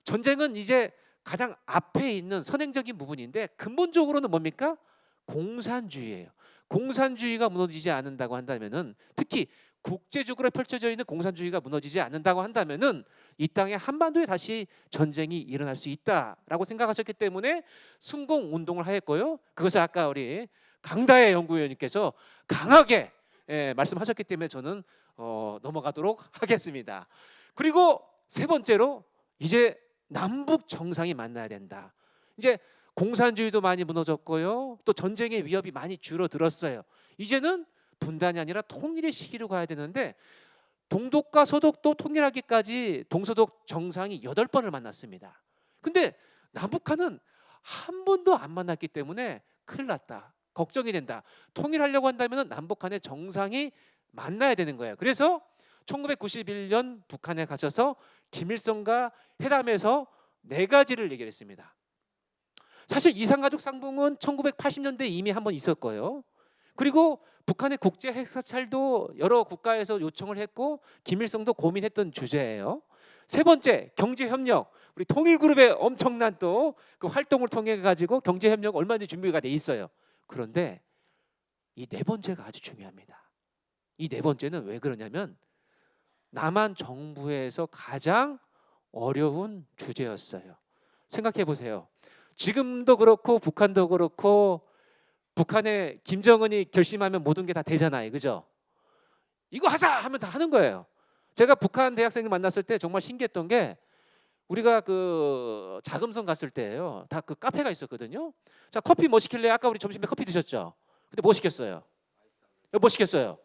전쟁은 이제 가장 앞에 있는 선행적인 부분인데 근본적으로는 뭡니까? 공산주의예요. 공산주의가 무너지지 않는다고 한다면은 특히 국제적으로 펼쳐져 있는 공산주의가 무너지지 않는다고 한다면은 이 땅에 한반도에 다시 전쟁이 일어날 수 있다라고 생각하셨기 때문에 승공 운동을 하였고요. 그것을 아까 우리 강다혜 연구위원님께서 강하게 말씀하셨기 때문에 저는 넘어가도록 하겠습니다. 그리고 세 번째로 이제 남북 정상이 만나야 된다. 이제 공산주의도 많이 무너졌고요. 또 전쟁의 위협이 많이 줄어들었어요. 이제는 분단이 아니라 통일의 시기로 가야 되는데 동독과 서독도 통일하기까지 동서독 정상이 8번을 만났습니다. 근데 남북한은 한 번도 안 만났기 때문에 큰일 났다. 걱정이 된다. 통일하려고 한다면 남북한의 정상이 만나야 되는 거예요. 그래서 1991년 북한에 가셔서 김일성과 회담에서 4가지를 얘기를 했습니다. 사실 이산가족 상봉은 1980년대에 이미 한번 있었고요. 그리고 북한의 국제 핵사찰도 여러 국가에서 요청을 했고 김일성도 고민했던 주제예요. 세 번째, 경제 협력. 우리 통일그룹의 엄청난 또 그 활동을 통해 가지고 경제 협력 얼마든지 준비가 돼 있어요. 그런데 이 네 번째가 아주 중요합니다. 이 네 번째는 왜 그러냐면 남한 정부에서 가장 어려운 주제였어요. 생각해 보세요. 지금도 그렇고 북한도 그렇고 북한의 김정은이 결심하면 모든 게 다 되잖아요. 그죠? 이거 하자 하면 다 하는 거예요. 제가 북한 대학생들 만났을 때 정말 신기했던 게 우리가 그 자금성 갔을 때예요. 다 그 카페가 있었거든요. 자, 커피 뭐 시킬래? 아까 우리 점심에 커피 드셨죠? 근데 뭐 시켰어요? 뭐 시켰어요?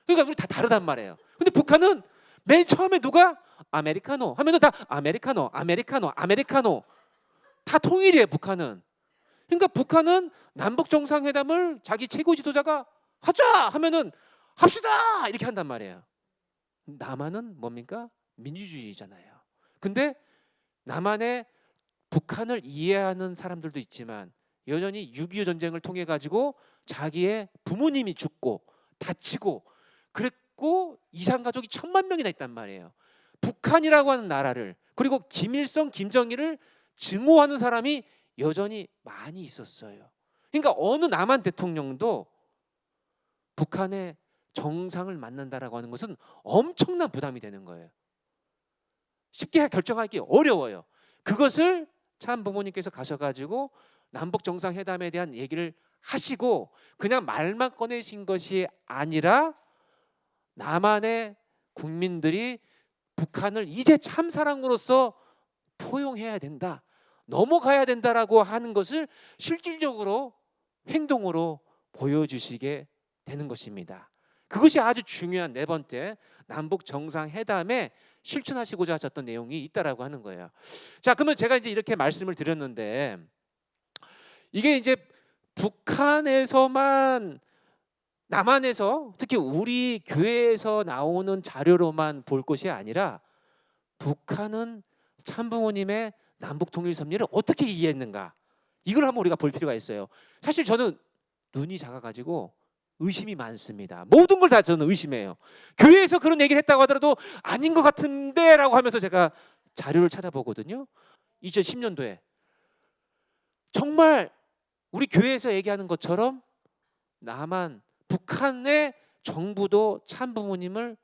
그러니까 우리 다 다르단 말이에요. 근데 북한은 맨 처음에 누가 아메리카노 하면은 다 아메리카노, 아메리카노, 아메리카노 다 통일이에요. 북한은. 그러니까 북한은 남북 정상회담을 자기 최고 지도자가 하자 하면은 합시다 이렇게 한단 말이에요. 남한은 뭡니까? 민주주의잖아요. 근데 남한의 북한을 이해하는 사람들도 있지만 여전히 6.25 전쟁을 통해 가지고 자기의 부모님이 죽고 다치고 그랬고 이산 가족이 1,000만 명이나 있단 말이에요. 북한이라고 하는 나라를 그리고 김일성, 김정일을 증오하는 사람이 여전히 많이 있었어요. 그러니까 어느 남한 대통령도 북한의 정상을 만난다라고 하는 것은 엄청난 부담이 되는 거예요. 쉽게 결정하기 어려워요. 그것을 참 부모님께서 가셔가지고 남북 정상회담에 대한 얘기를 하시고 그냥 말만 꺼내신 것이 아니라 남한의 국민들이 북한을 이제 참사랑으로서 포용해야 된다, 넘어가야 된다라고 하는 것을 실질적으로 행동으로 보여주시게 되는 것입니다. 그것이 아주 중요한 네 번째 남북 정상회담에 실천하시고자 하셨던 내용이 있다라고 하는 거예요. 자, 그러면 제가 이제 이렇게 말씀을 드렸는데 이게 이제 북한에서만 남한에서 특히 우리 교회에서 나오는 자료로만 볼 것이 아니라 북한은 참부모님의 남북 통일 섭리를 어떻게 이해했는가 이걸 한번 우리가 볼 필요가 있어요. 사실 저는 눈이 작아가지고 의심이 많습니다. 모든 걸 다 저는 의심해요. 교회에서 그런 얘기를 했다고 하더라도 아닌 것 같은데 라고 하면서 제가 자료를 찾아보거든요. 2010년도에 정말 우리 교회에서 얘기하는 것처럼 남한 북한의 정부도 참부모님을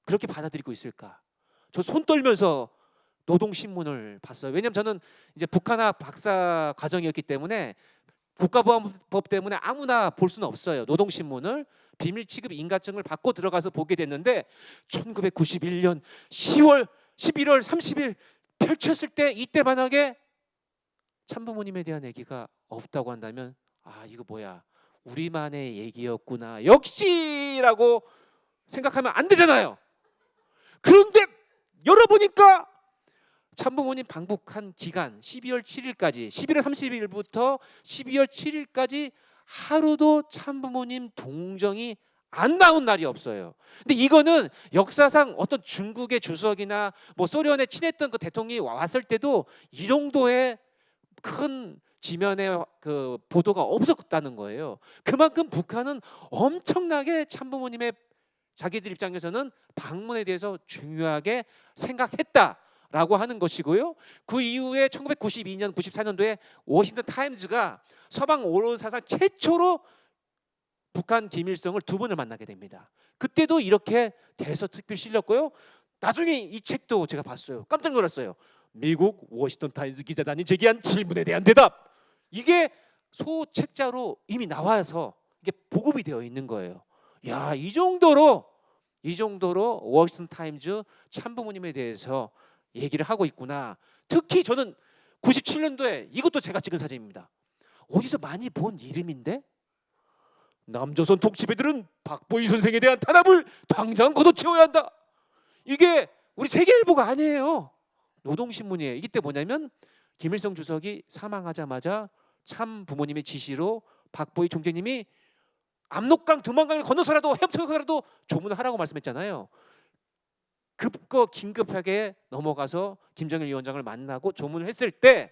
그렇게 받아들이고 있을까? 저 손 떨면서 노동신문을 봤어요. 왜냐하면 저는 이제 북한학 박사 과정이었기 때문에 국가보안법 때문에 아무나 볼 수는 없어요. 노동신문을 비밀 취급 인가증을 받고 들어가서 보게 됐는데 1991년 10월 11월 30일 펼쳤을 때 이때 만약에 참부모님에 대한 얘기가 없다고 한다면 아 이거 뭐야 우리만의 얘기였구나 역시라고 생각하면 안 되잖아요. 그런데 열어보니까 참부모님 방북한 기간 12월 7일까지 11월 30일부터 12월 7일까지 하루도 참부모님 동정이 안 나온 날이 없어요. 근데 이거는 역사상 어떤 중국의 주석이나 뭐 소련에 친했던 그 대통령이 왔을 때도 이 정도의 큰 지면의 그 보도가 없었다는 거예요. 그만큼 북한은 엄청나게 참부모님의 자기들 입장에서는 방문에 대해서 중요하게 생각했다라고 하는 것이고요. 그 이후에 1992년, 94년도에 워싱턴 타임즈가 서방 언론 사상 최초로 북한 김일성을 두 번을 만나게 됩니다. 그때도 이렇게 대서특필 실렸고요. 나중에 이 책도 제가 봤어요. 깜짝 놀랐어요. 미국 워싱턴 타임즈 기자단이 제기한 질문에 대한 대답. 이게 소책자로 이미 나와서 이게 보급이 되어 있는 거예요. 야, 이 정도로 워싱턴 타임즈 참부모님에 대해서 얘기를 하고 있구나. 특히 저는 97년도에 이것도 제가 찍은 사진입니다. 어디서 많이 본 이름인데 남조선 독재배들은 박보희 선생에 대한 탄압을 당장 걷어채워야 한다. 이게 우리 세계일보가 아니에요. 노동신문이에요. 이때 뭐냐면 김일성 주석이 사망하자마자 참 부모님의 지시로 박보희 총재님이 압록강 두만강을 건너서라도 헤엄쳐서라도 조문을 하라고 말씀했잖아요. 긴급하게 넘어가서 김정일 위원장을 만나고 조문을 했을 때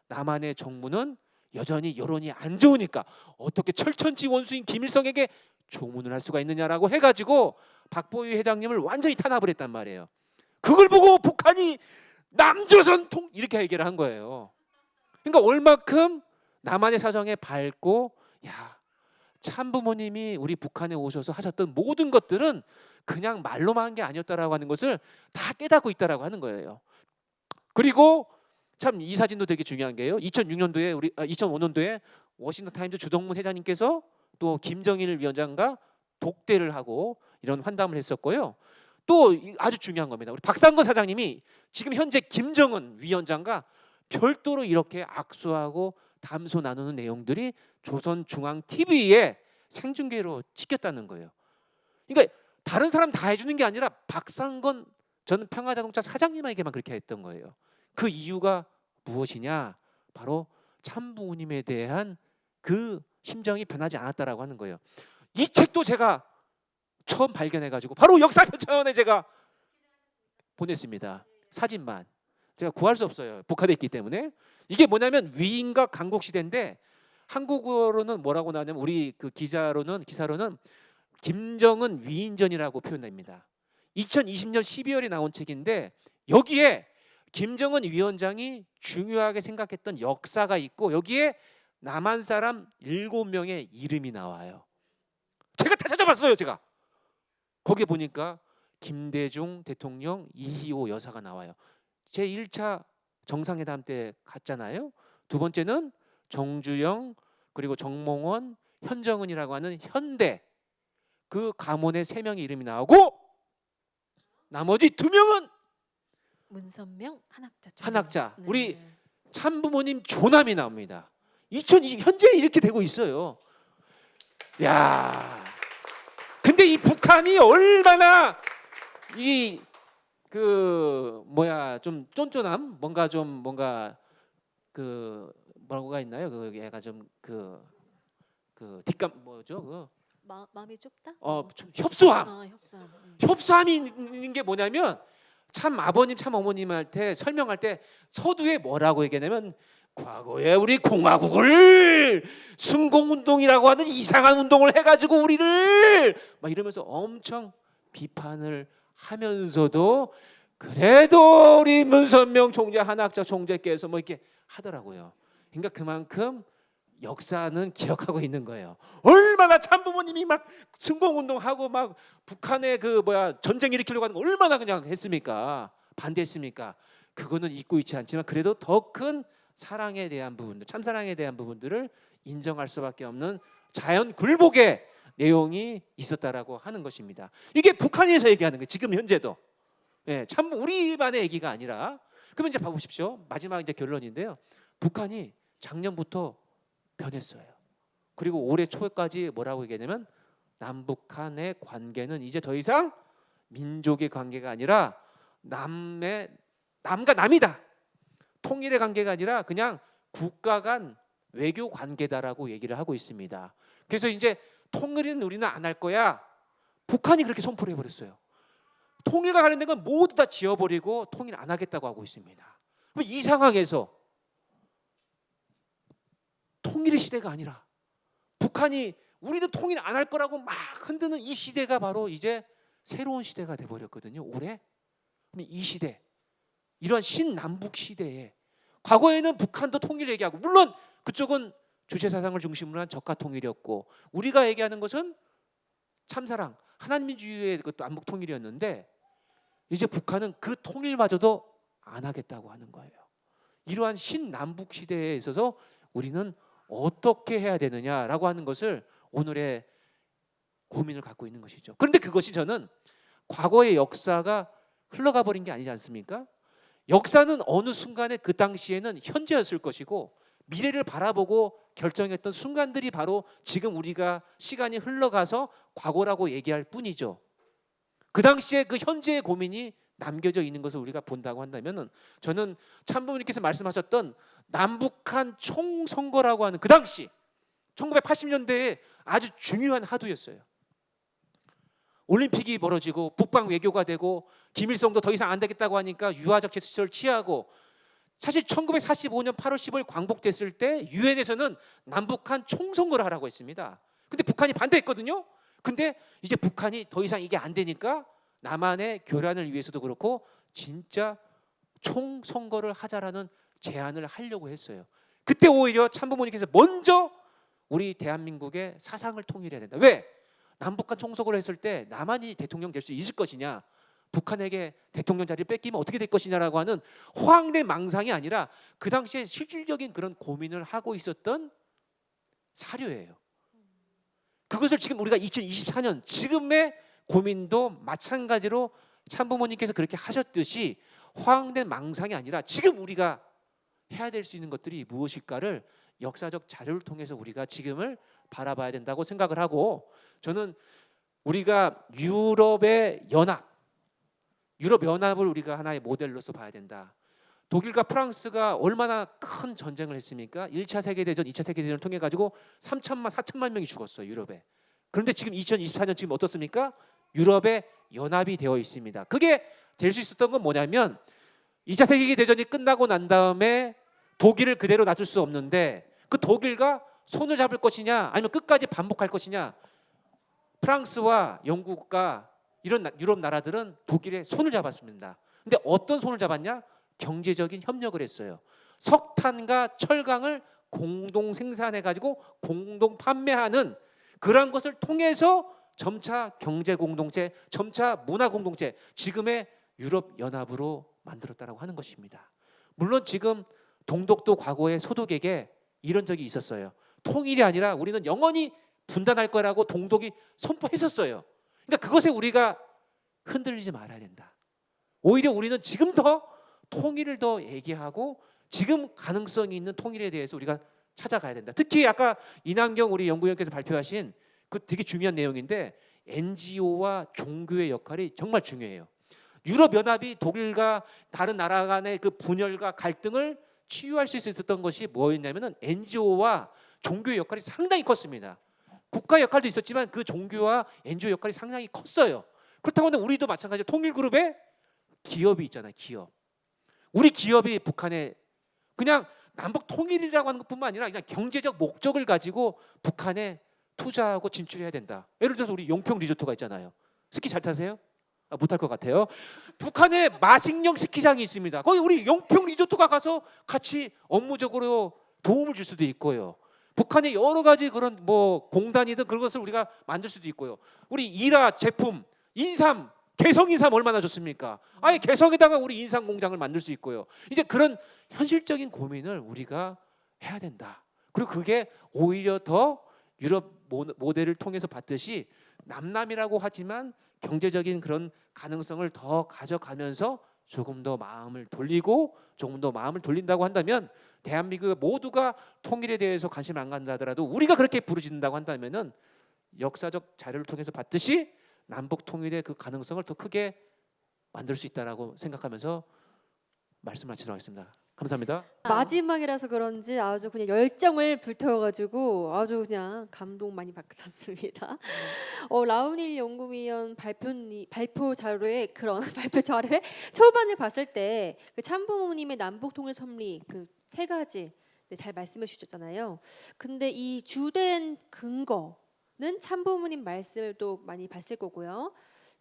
남한의 정부는 여전히 여론이 안 좋으니까 어떻게 철천지 원수인 김일성에게 조문을 할 수가 있느냐라고 해가지고 박보희 회장님을 완전히 탄압을 했단 말이에요. 그걸 보고 북한이 남조선 통 이렇게 얘기를 한 거예요. 그러니까 얼마큼 남한의 사정에 밝고 야 참부모님이 우리 북한에 오셔서 하셨던 모든 것들은 그냥 말로만 한 게 아니었다라고 하는 것을 다 깨닫고 있다라고 하는 거예요. 그리고 참 이 사진도 되게 중요한 게요. 2005년도에 워싱턴 타임즈 주동문 회장님께서 또 김정일 위원장과 독대를 하고 이런 환담을 했었고요. 또 아주 중요한 겁니다. 우리 박상건 사장님이 지금 현재 김정은 위원장과 별도로 이렇게 악수하고 담소 나누는 내용들이 조선중앙TV에 생중계로 찍혔다는 거예요. 그러니까 다른 사람 다 해주는 게 아니라 박상건 전 평화자동차 사장님에게만 그렇게 했던 거예요. 그 이유가 무엇이냐? 바로 참부모님에 대한 그 심정이 변하지 않았다라고 하는 거예요. 이 책도 제가 처음 발견해가지고 바로 역사편찬원에 제가 보냈습니다. 사진만 제가 구할 수 없어요. 복화돼 있기 때문에. 이게 뭐냐면 위인과 강국 시대인데 한국어로는 뭐라고 나오냐면 우리 그 기사로는 김정은 위인전이라고 표현됩니다. 2020년 12월에 나온 책인데 여기에 김정은 위원장이 중요하게 생각했던 역사가 있고 여기에 남한 사람 7명의 이름이 나와요. 제가 다 찾아봤어요. 제가 거기에 보니까 김대중 대통령, 이희호 여사가 나와요. 제 1차 정상회담 때 갔잖아요. 두 번째는 정주영 그리고 정몽원, 현정은이라고 하는 현대 그 가문의 3명의 이름이 나오고 나머지 2명은 문선명 한학자. 한학자. 네. 우리 참부모님 조남이 나옵니다. 2020 현재 이렇게 되고 있어요. 야. 근데 이 북한이 얼마나 이 그 뭐야 좀 쫀쫀함 뭔가 그 뭐가 있나요? 그 얘가 좀 그 뒷감 뭐죠? 그 마음이 좁다? 좀 협소함. 협소함. 협소함이 있는 게 뭐냐면 참 아버님 참 어머님한테 설명할 때 서두에 뭐라고 얘기하냐면 과거에 우리 공화국을 순공운동이라고 하는 이상한 운동을 해가지고 우리를 막 이러면서 엄청 비판을 하면서도 그래도 우리 문선명 총재 한학자 총재께서 뭐 이렇게 하더라고요. 그러니까 그만큼 역사는 기억하고 있는 거예요. 얼마나 참부모님이 막 순공운동하고 막 북한에 그 뭐야 전쟁 일으키려고 하는 거 얼마나 그냥 했습니까? 반대했습니까? 그거는 잊고 있지 않지만 그래도 더 큰 사랑에 대한 부분들, 참사랑에 대한 부분들을 인정할 수밖에 없는 자연 굴복의 내용이 있었다라고 하는 것입니다. 이게 북한에서 얘기하는 거예요. 지금 현재도. 예, 참 우리만의 얘기가 아니라. 그러면 이제 봐보십시오. 마지막 이제 결론인데요. 북한이 작년부터 변했어요. 그리고 올해 초까지 뭐라고 얘기하냐면 남북한의 관계는 이제 더 이상 민족의 관계가 아니라 남과 남이다. 통일의 관계가 아니라 그냥 국가 간 외교 관계다라고 얘기를 하고 있습니다. 그래서 이제 통일은 우리는 안 할 거야. 북한이 그렇게 선포를 해버렸어요. 통일과 관련된 건 모두 다 지워버리고 통일 안 하겠다고 하고 있습니다. 이 상황에서 통일의 시대가 아니라 북한이 우리는 통일 안 할 거라고 막 흔드는 이 시대가 바로 이제 새로운 시대가 돼버렸거든요. 올해. 이 시대, 이러한 신남북 시대에 과거에는 북한도 통일 얘기하고 물론 그쪽은 주체사상을 중심으로 한 적화 통일이었고 우리가 얘기하는 것은 참사랑 하나님주의의 그 남북 통일이었는데 이제 북한은 그 통일마저도 안 하겠다고 하는 거예요. 이러한 신남북 시대에 있어서 우리는 어떻게 해야 되느냐라고 하는 것을 오늘의 고민을 갖고 있는 것이죠. 그런데 그것이 저는 과거의 역사가 흘러가 버린 게 아니지 않습니까? 역사는 어느 순간에 그 당시에는 현재였을 것이고 미래를 바라보고 결정했던 순간들이 바로 지금 우리가 시간이 흘러가서 과거라고 얘기할 뿐이죠. 그 당시에 그 현재의 고민이 남겨져 있는 것을 우리가 본다고 한다면 저는 참부모님께서 말씀하셨던 남북한 총선거라고 하는 그 당시 1980년대에 아주 중요한 하두였어요. 올림픽이 벌어지고 북방 외교가 되고 김일성도 더 이상 안 되겠다고 하니까 유화적 제스처를 취하고 사실 1945년 8월 15일 광복됐을 때 유엔에서는 남북한 총선거를 하라고 했습니다. 근데 북한이 반대했거든요. 근데 이제 북한이 더 이상 이게 안 되니까 남한의 교란을 위해서도 그렇고 진짜 총선거를 하자라는 제안을 하려고 했어요. 그때 오히려 참부모님께서 먼저 우리 대한민국의 사상을 통일해야 된다. 왜? 남북한 총선거를 했을 때 남한이 대통령 될 수 있을 것이냐, 북한에게 대통령 자리를 뺏기면 어떻게 될 것이냐라고 하는 호황된 망상이 아니라 그 당시에 실질적인 그런 고민을 하고 있었던 사료예요. 그것을 지금 우리가 2024년 지금의 고민도 마찬가지로 참부모님께서 그렇게 하셨듯이 허황된 망상이 아니라 지금 우리가 해야 될 수 있는 것들이 무엇일까를 역사적 자료를 통해서 우리가 지금을 바라봐야 된다고 생각을 하고, 저는 우리가 유럽 연합을 우리가 하나의 모델로서 봐야 된다. 독일과 프랑스가 얼마나 큰 전쟁을 했습니까? 1차 세계대전, 2차 세계대전을 통해 가지고 3천만, 4천만 명이 죽었어요, 유럽에. 그런데 지금 2024년 지금 어떻습니까? 유럽에 연합이 되어 있습니다. 그게 될 수 있었던 건 뭐냐면 2차 세계대전이 끝나고 난 다음에 독일을 그대로 놔둘 수 없는데 그 독일과 손을 잡을 것이냐 아니면 끝까지 반복할 것이냐. 프랑스와 영국과 이런 유럽 나라들은 독일의 손을 잡았습니다. 근데 어떤 손을 잡았냐? 경제적인 협력을 했어요. 석탄과 철강을 공동 생산해 가지고 공동 판매하는 그러한 것을 통해서 점차 경제 공동체, 점차 문화 공동체, 지금의 유럽 연합으로 만들었다라고 하는 것입니다. 물론 지금 동독도 과거에 소독에게 이런 적이 있었어요. 통일이 아니라 우리는 영원히 분단할 거라고 동독이 선포했었어요. 그러니까 그것에 우리가 흔들리지 말아야 된다. 오히려 우리는 지금 더 통일을 더 얘기하고 지금 가능성이 있는 통일에 대해서 우리가 찾아가야 된다. 특히 아까 이난경 우리 연구위원께서 발표하신 그 되게 중요한 내용인데 NGO와 종교의 역할이 정말 중요해요. 유럽연합이 독일과 다른 나라 간의 그 분열과 갈등을 치유할 수 있었던 것이 뭐였냐면은 NGO와 종교의 역할이 상당히 컸습니다. 국가 역할도 있었지만 그 종교와 NGO 역할이 상당히 컸어요. 그렇다고 하면 우리도 마찬가지로 통일그룹에 기업이 있잖아요. 기업. 우리 기업이 북한에 그냥 남북 통일이라고 하는 것뿐만 아니라 그냥 경제적 목적을 가지고 북한에 투자하고 진출해야 된다. 예를 들어서 우리 용평 리조트가 있잖아요. 스키 잘 타세요? 못할 것 같아요. 북한에 마식령 스키장이 있습니다. 거기 우리 용평 리조트가 가서 같이 업무적으로 도움을 줄 수도 있고요. 북한의 여러 가지 그런 뭐 공단이든 그런 것을 우리가 만들 수도 있고요. 우리 이라 제품 인삼 개성 인삼 얼마나 좋습니까? 아예 개성에다가 우리 인삼 공장을 만들 수 있고요. 이제 그런 현실적인 고민을 우리가 해야 된다. 그리고 그게 오히려 더 유럽 모델을 통해서 봤듯이 남남이라고 하지만 경제적인 그런 가능성을 더 가져가면서 조금 더 마음을 돌리고 조금 더 마음을 돌린다고 한다면 대한민국 모두가 통일에 대해서 관심을 안 갖는다 하더라도 우리가 그렇게 부르짖는다고 한다면은 역사적 자료를 통해서 봤듯이 남북 통일의 그 가능성을 더 크게 만들 수 있다라고 생각하면서 말씀 마치도록 하겠습니다. 감사합니다. 마지막이라서 그런지 아주 그냥 열정을 불태워가지고 아주 그냥 감동 많이 받았습니다. 라운일 연구위원 발표 자료에 그런 발표 자료에 초반에 봤을 때 그 참부모님의 남북 통일 섭리 그 세 가지 잘 말씀해 주셨잖아요. 근데 이 주된 근거는 참부모님 말씀을 또 많이 봤을 거고요.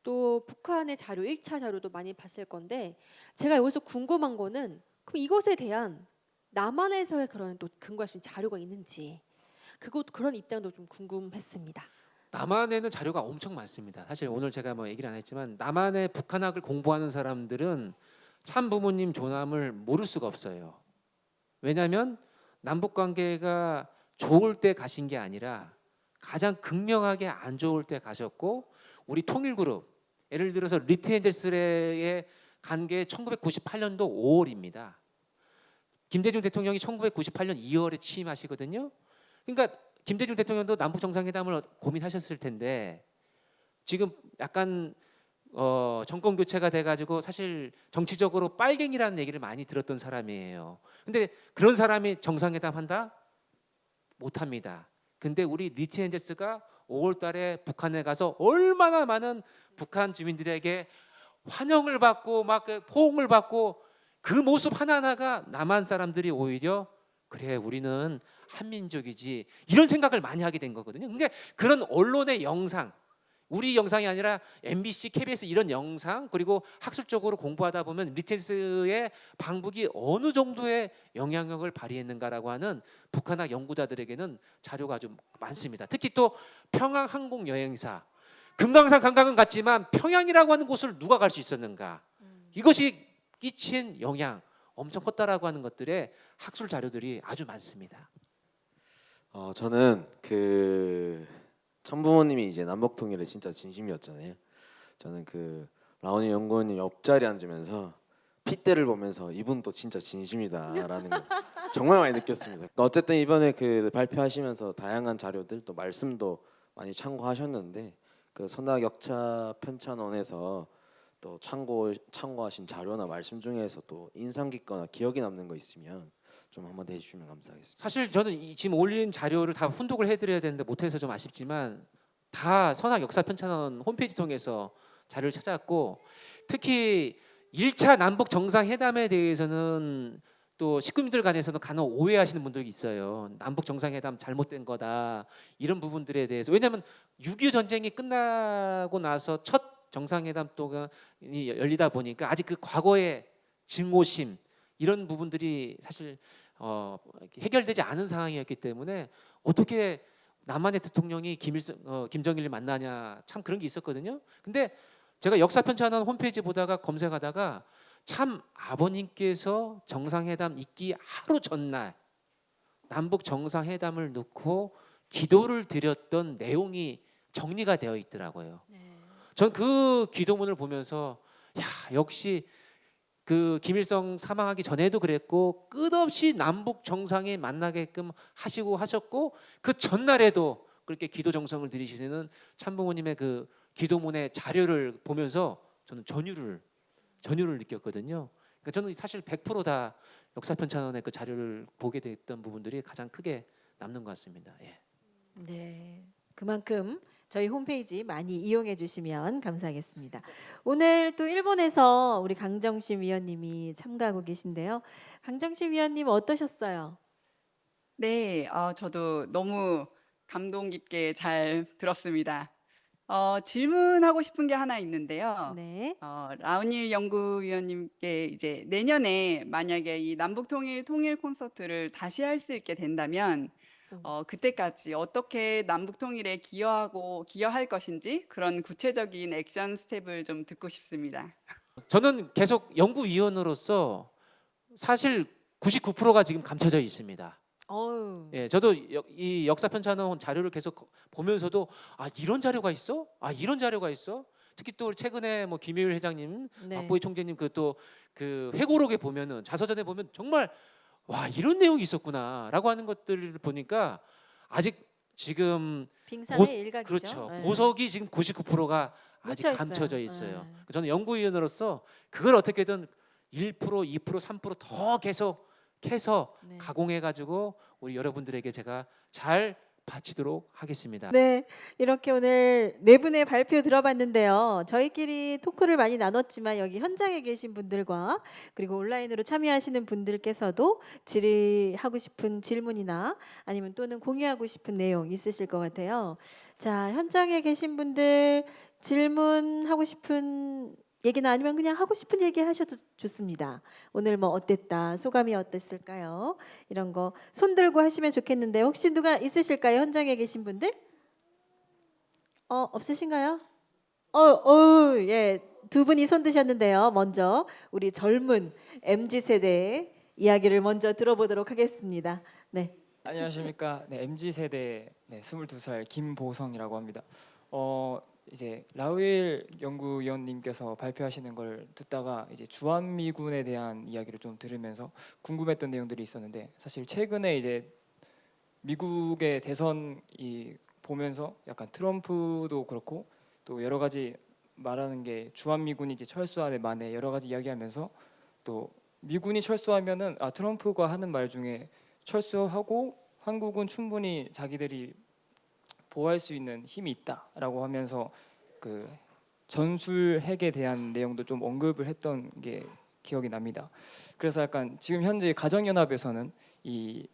또 북한의 자료 1차 자료도 많이 봤을 건데 제가 여기서 궁금한 거는 그럼 이것에 대한 남한에서의 그런 또 근거할 수 있는 자료가 있는지 그런 입장도 좀 궁금했습니다. 남한에는 자료가 엄청 많습니다. 사실 오늘 제가 뭐 얘기를 안 했지만 남한의 북한학을 공부하는 사람들은 참 부모님 존함을 모를 수가 없어요. 왜냐하면 남북 관계가 좋을 때 가신 게 아니라 가장 극명하게 안 좋을 때 가셨고 우리 통일그룹 예를 들어서 리트엔젤스레에 간 게 1998년도 5월입니다. 김대중 대통령이 1998년 2월에 취임하시거든요. 그러니까 김대중 대통령도 남북 정상회담을 고민하셨을 텐데 지금 약간 정권 교체가 돼가지고 사실 정치적으로 빨갱이라는 얘기를 많이 들었던 사람이에요. 근데 그런 사람이 정상회담 한다? 못합니다. 근데 우리 리트엔젤스가 5월달에 북한에 가서 얼마나 많은 북한 주민들에게 환영을 받고 막 포옹을 받고 그 모습 하나하나가 남한 사람들이 오히려 그래 우리는 한민족이지 이런 생각을 많이 하게 된 거거든요. 그러니까 그런 언론의 영상 우리 영상이 아니라 MBC, KBS 이런 영상 그리고 학술적으로 공부하다 보면 리텐스의 방북이 어느 정도의 영향력을 발휘했는가라고 하는 북한학 연구자들에게는 자료가 좀 많습니다. 특히 또 평양 항공 여행사 금강산 관광은 갔지만 평양이라고 하는 곳을 누가 갈 수 있었는가 이것이 끼친 영향 엄청 컸다라고 하는 것들의 학술 자료들이 아주 많습니다. 저는 그 참부모님이 이제 남북 통일에 진짜 진심이었잖아요. 저는 그 라온이 연구원님 옆자리에 앉으면서 핏대를 보면서 이분도 진짜 진심이다라는 걸 정말 많이 느꼈습니다. 그러니까 어쨌든 이번에 그 발표하시면서 다양한 자료들 또 말씀도 많이 참고하셨는데 그 선악역차 편찬원에서 또 참고하신 자료나 말씀 중에서 또 인상 깊거나 기억에 남는 거 있으면 좀 한마디 해주시면 감사하겠습니다. 사실 저는 지금 올린 자료를 다 훈독을 해드려야 되는데 못해서 좀 아쉽지만 다 선악역사편찬원 홈페이지 통해서 자료를 찾았고 특히 1차 남북 정상회담에 대해서는 또 식구민들 간에서는 간혹 오해하시는 분들이 있어요. 남북 정상회담 잘못된 거다 이런 부분들에 대해서 왜냐하면 6.25 전쟁이 끝나고 나서 첫 정상회담 또가 열리다 보니까 아직 그 과거의 증오심 이런 부분들이 사실 해결되지 않은 상황이었기 때문에 어떻게 남한의 대통령이 김정일을 만나냐 참 그런 게 있었거든요. 근데 제가 역사편찬원 홈페이지 보다가 검색하다가 참 아버님께서 정상회담 있기 하루 전날 남북 정상회담을 놓고 기도를 드렸던 내용이 정리가 되어 있더라고요. 전 그 기도문을 보면서 야 역시 그 김일성 사망하기 전에도 그랬고 끝없이 남북 정상에 만나게끔 하셨고 그 전날에도 그렇게 기도 정성을 들이시는 참부모님의 그 기도문의 자료를 보면서 저는 전율을 느꼈거든요. 그러니까 저는 사실 100%다 역사편찬원의 그 자료를 보게 됐던 부분들이 가장 크게 남는 것 같습니다. 예. 네, 그만큼 저희 홈페이지 많이 이용해 주시면 감사하겠습니다. 오늘 또 일본에서 우리 강정심 위원님이 참가하고 계신데요. 강정심 위원님 어떠셨어요? 네, 저도 너무 감동 깊게 잘 들었습니다. 질문하고 싶은 게 하나 있는데요. 네. 라운일 연구위원님께 이제 내년에 만약에 이 남북통일 통일 콘서트를 다시 할 수 있게 된다면 그때까지 어떻게 남북 통일에 기여할 것인지 그런 구체적인 액션 스텝을 좀 듣고 싶습니다. 저는 계속 연구위원으로서 사실 99%가 지금 감춰져 있습니다. 어우. 예, 저도 이 역사편찬원 자료를 계속 보면서도 아 이런 자료가 있어? 아 이런 자료가 있어? 특히 또 최근에 뭐 김효일 회장님, 네. 박보희 총재님 그 회고록에 보면은 자서전에 보면 정말 와 이런 내용이 있었구나라고 하는 것들을 보니까 아직 지금 빙산의 일각이죠. 그렇죠. 네. 보석이 지금 99%가 아직 묻혀 있어요. 감춰져 있어요. 네. 저는 연구위원으로서 그걸 어떻게든 1%, 2%, 3%더 계속 해서 네. 가공해가지고 우리 여러분들에게 제가 잘 바치도록 하겠습니다. 네, 이렇게 오늘 네 분의 발표 들어봤는데요. 저희끼리 토크를 많이 나눴지만 여기 현장에 계신 분들과 그리고 온라인으로 참여하시는 분들께서도 질의하고 싶은 질문이나 아니면 또는 공유하고 싶은 내용 있으실 것 같아요. 자, 현장에 계신 분들 질문하고 싶은 얘기나 아니면 그냥 하고 싶은 얘기 하셔도 좋습니다. 오늘 뭐 어땠다, 소감이 어땠을까요? 이런 거 손 들고 하시면 좋겠는데 혹시 누가 있으실까요? 현장에 계신 분들? 없으신가요? 예, 두 분이 손 드셨는데요. 먼저 우리 젊은 MZ 세대의 이야기를 먼저 들어보도록 하겠습니다. 네. 안녕하십니까. 네, MZ 세대 22살 김보성이라고 합니다. 이제 라우일 연구위원님께서 발표하시는 걸 듣다가 이제 주한미군에 대한 이야기를 좀 들으면서 궁금했던 내용들이 있었는데 사실 최근에 이제 미국의 대선이 보면서 약간 트럼프도 그렇고 또 여러 가지 말하는 게 주한미군이 이제 철수하는 만에 여러 가지 이야기하면서 또 미군이 철수하면은 트럼프가 하는 말 중에 철수하고 한국은 충분히 자기들이 보호할 수 있는 힘이 있다라고 하면서 그 전술핵에 대한 내용도 좀 언급을 했던 게 기억이 납니다. 그래서 약간 지금 현재 가정연합에서는 이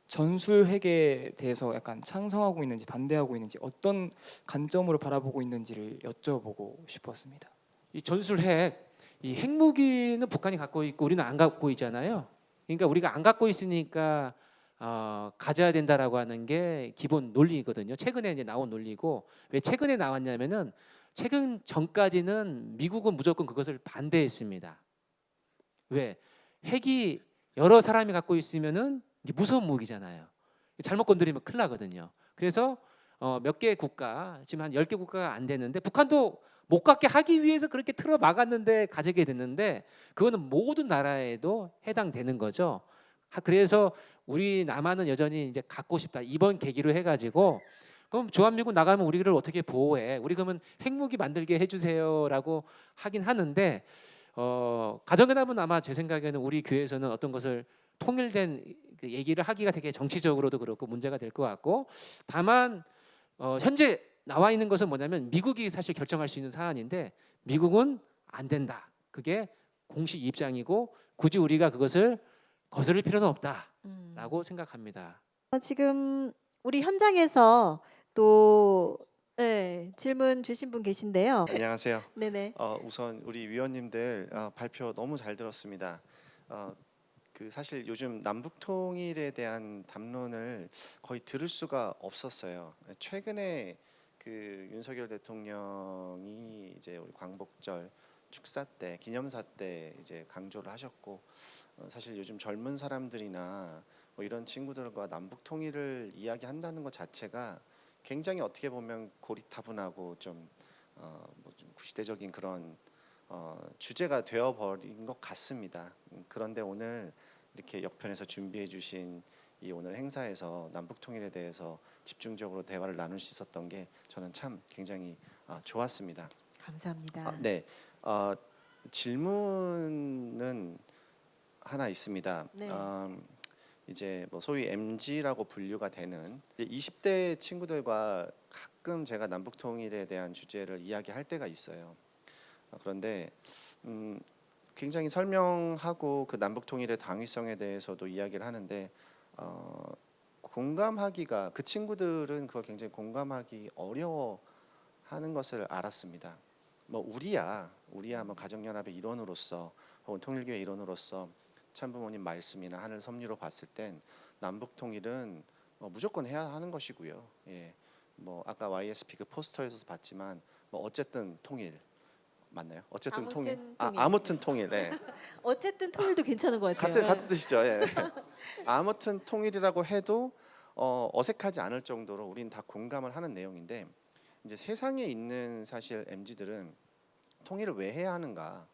전술핵에 대해서 약간 찬성하고 있는지 반대하고 있는지 어떤 관점으로 바라보고 있는지를 여쭤보고 싶었습니다. 이 전술핵, 이 핵무기는 북한이 갖고 있고 우리는 안 갖고 있잖아요. 그러니까 우리가 안 갖고 있으니까 가져야 된다라고 하는 게 기본 논리거든요. 최근에 이제 나온 논리고 왜 최근에 나왔냐면은 최근 전까지는 미국은 무조건 그것을 반대했습니다. 왜 핵이 여러 사람이 갖고 있으면은 이게 무서운 무기잖아요. 잘못 건드리면 큰일 나거든요. 그래서 몇 개 국가 지금 한 10개 국가가 안 됐는데 북한도 못 갖게 하기 위해서 그렇게 틀어 막았는데 가지게 됐는데 그거는 모든 나라에도 해당되는 거죠. 그래서 우리 남한은 여전히 이제 갖고 싶다. 이번 계기로 해가지고 그럼 주한미군 나가면 우리를 어떻게 보호해? 우리 그러면 핵무기 만들게 해주세요라고 하긴 하는데 가정연합은 아마 제 생각에는 우리 교회에서는 어떤 것을 통일된 그 얘기를 하기가 되게 정치적으로도 그렇고 문제가 될 것 같고 다만 현재 나와 있는 것은 뭐냐면 미국이 사실 결정할 수 있는 사안인데 미국은 안 된다. 그게 공식 입장이고 굳이 우리가 그것을 거스를 필요는 없다라고 생각합니다. 지금 우리 현장에서 또 질문 주신 분 계신데요. 안녕하세요. 네네. 우선 우리 위원님들 발표 너무 잘 들었습니다. 그 사실 요즘 남북 통일에 대한 담론을 거의 들을 수가 없었어요. 최근에 그 윤석열 대통령이 이제 우리 광복절 축사 때 기념사 때 이제 강조를 하셨고 사실 요즘 젊은 사람들이나 뭐 이런 친구들과 남북 통일을 이야기한다는 것 자체가 굉장히 어떻게 보면 고리타분하고 좀 좀 구시대적인 그런 주제가 되어버린 것 같습니다. 그런데 오늘 이렇게 역편에서 준비해주신 이 오늘 행사에서 남북 통일에 대해서 집중적으로 대화를 나눌 수 있었던 게 저는 참 굉장히 좋았습니다. 감사합니다. 네, 질문은 하나 있습니다. 네. 이제 뭐 소위 MZ라고 분류가 되는 20대 친구들과 가끔 제가 남북 통일에 대한 주제를 이야기할 때가 있어요. 그런데 굉장히 설명하고 그 남북 통일의 당위성에 대해서도 이야기를 하는데 공감하기가 그 친구들은 그걸 굉장히 공감하기 어려워하는 것을 알았습니다. 뭐 우리야 뭐 가정연합의 일원으로서 혹은 통일교의 일원으로서 참부모님 말씀이나 하늘 섭리로 봤을 땐 남북 통일은 무조건 해야 하는 것이고요. 예, 뭐 아까 YSP 그 포스터에서도 봤지만 뭐 어쨌든 통일 맞나요? 어쨌든 아무튼 통일. 통일. 아무튼 통일. 네. 어쨌든 통일도 괜찮은 것 같아요. 같은 뜻이죠. 예. 아무튼 통일이라고 해도 어색하지 않을 정도로 우린 다 공감을 하는 내용인데 이제 세상에 있는 사실 MZ들은 통일을 왜 해야 하는가?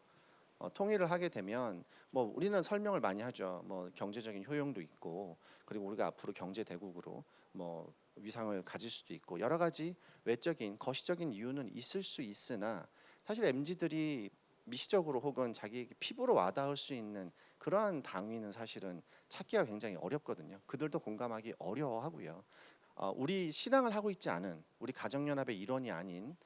통일을 하게 되면 뭐 우리는 설명을 많이 하죠. 뭐 경제적인 효용도 있고 그리고 우리가 앞으로 경제 대국으로 뭐 위상을 가질 수도 있고 여러 가지 외적인 거시적인 이유는 있을 수 있으나 사실 MZ들이 미시적으로 혹은 자기에게 피부로 와닿을 수 있는 그러한 당위는 사실은 찾기가 굉장히 어렵거든요. 그들도 공감하기 어려워하고요. 우리 신앙을 하고 있지 않은 우리 가정연합의 일원이 아닌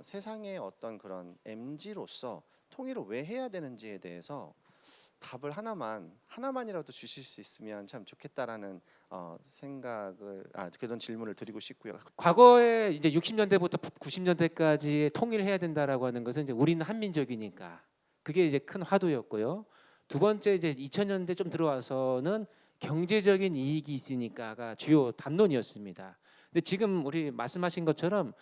세상의 어떤 그런 MZ로서 통일을 왜 해야 되는지에 대해서 답을 하나만이라도 주실 수 있으면 참 좋겠다라는 생각을 그런 질문을 드리고 싶고요. 과거에 이제 60년대부터 90년대까지 통일해야 된다라고 하는 것은 이제 우리는 한민족이니까 그게 이제 큰 화두였고요. 두 번째 이제 2000년대 좀 들어와서는 경제적인 이익이 있으니까가 주요 담론이었습니다. 근데 지금 우리 말씀하신 것처럼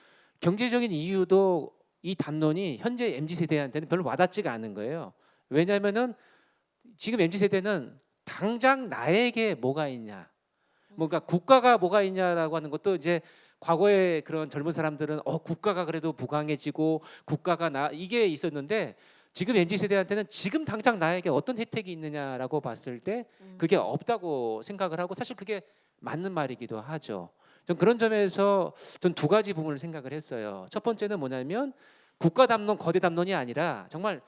경제적인 이유도 이 담론이 현재 MZ 세대한테는 별로 와닿지가 않은 거예요. 왜냐하면은 지금 MZ 세대는 당장 나에게 뭐가 있냐, 뭔가 국가가 뭐가 있냐라고 하는 것도 이제 과거에 그런 젊은 사람들은 국가가 그래도 부강해지고 국가가 이게 있었는데 지금 MZ 세대한테는 지금 당장 나에게 어떤 혜택이 있느냐라고 봤을 때 그게 없다고 생각을 하고 사실 그게 맞는 말이기도 하죠. 전 그런 점에서 전 두 가지 부분을 생각을 했어요. 첫 번째는 뭐냐면 국가 담론, 거대 담론이 아니라 정말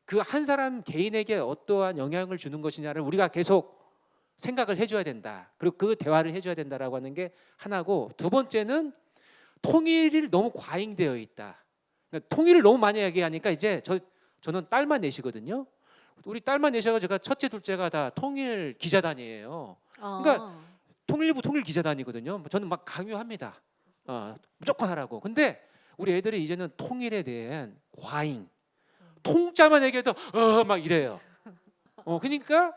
그 한 사람 개인에게 어떠한 영향을 주는 것이냐를 우리가 계속 생각을 해줘야 된다. 그리고 그 대화를 해줘야 된다라고 하는 게 하나고 두 번째는 통일이 너무 과잉되어 있다. 그러니까 통일을 너무 많이 얘기하니까 이제 저는 딸만 넷이거든요. 우리 딸만 넷이가 제가 첫째, 둘째가 다 통일 기자단이에요. 그러니까 통일부 통일 기자단이거든요. 저는 막 강요합니다. 무조건 하라고. 근데 우리 애들이 이제는 통일에 대한 과잉, 통짜만 얘기해도 막 이래요. 그러니까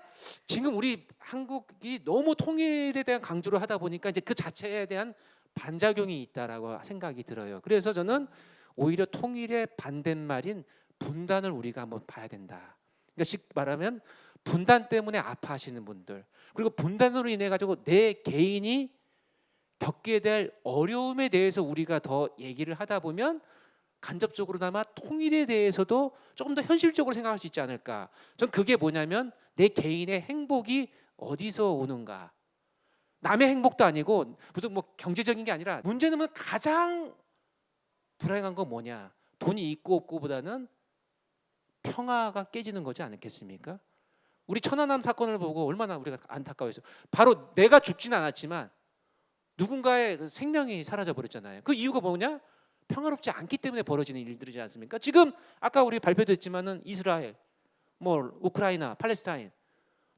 지금 우리 한국이 너무 통일에 대한 강조를 하다 보니까 이제 그 자체에 대한 반작용이 있다라고 생각이 들어요. 그래서 저는 오히려 통일의 반대말인 분단을 우리가 한번 봐야 된다. 그러니까 즉 말하면 분단 때문에 아파하시는 분들 그리고 분단으로 인해 가지고 내 개인이 겪게 될 어려움에 대해서 우리가 더 얘기를 하다 보면 간접적으로나마 통일에 대해서도 조금 더 현실적으로 생각할 수 있지 않을까. 전 그게 뭐냐면 내 개인의 행복이 어디서 오는가. 남의 행복도 아니고 무슨 뭐 경제적인 게 아니라 문제는 가장 불행한 건 뭐냐. 돈이 있고 없고보다는 평화가 깨지는 거지 않겠습니까? 우리 천안함 사건을 보고 얼마나 우리가 안타까워했어요. 바로 내가 죽지는 않았지만 누군가의 그 생명이 사라져 버렸잖아요. 그 이유가 뭐냐? 평화롭지 않기 때문에 벌어지는 일들이지 않습니까? 지금 아까 우리 발표됐지만은 이스라엘, 뭐 우크라이나, 팔레스타인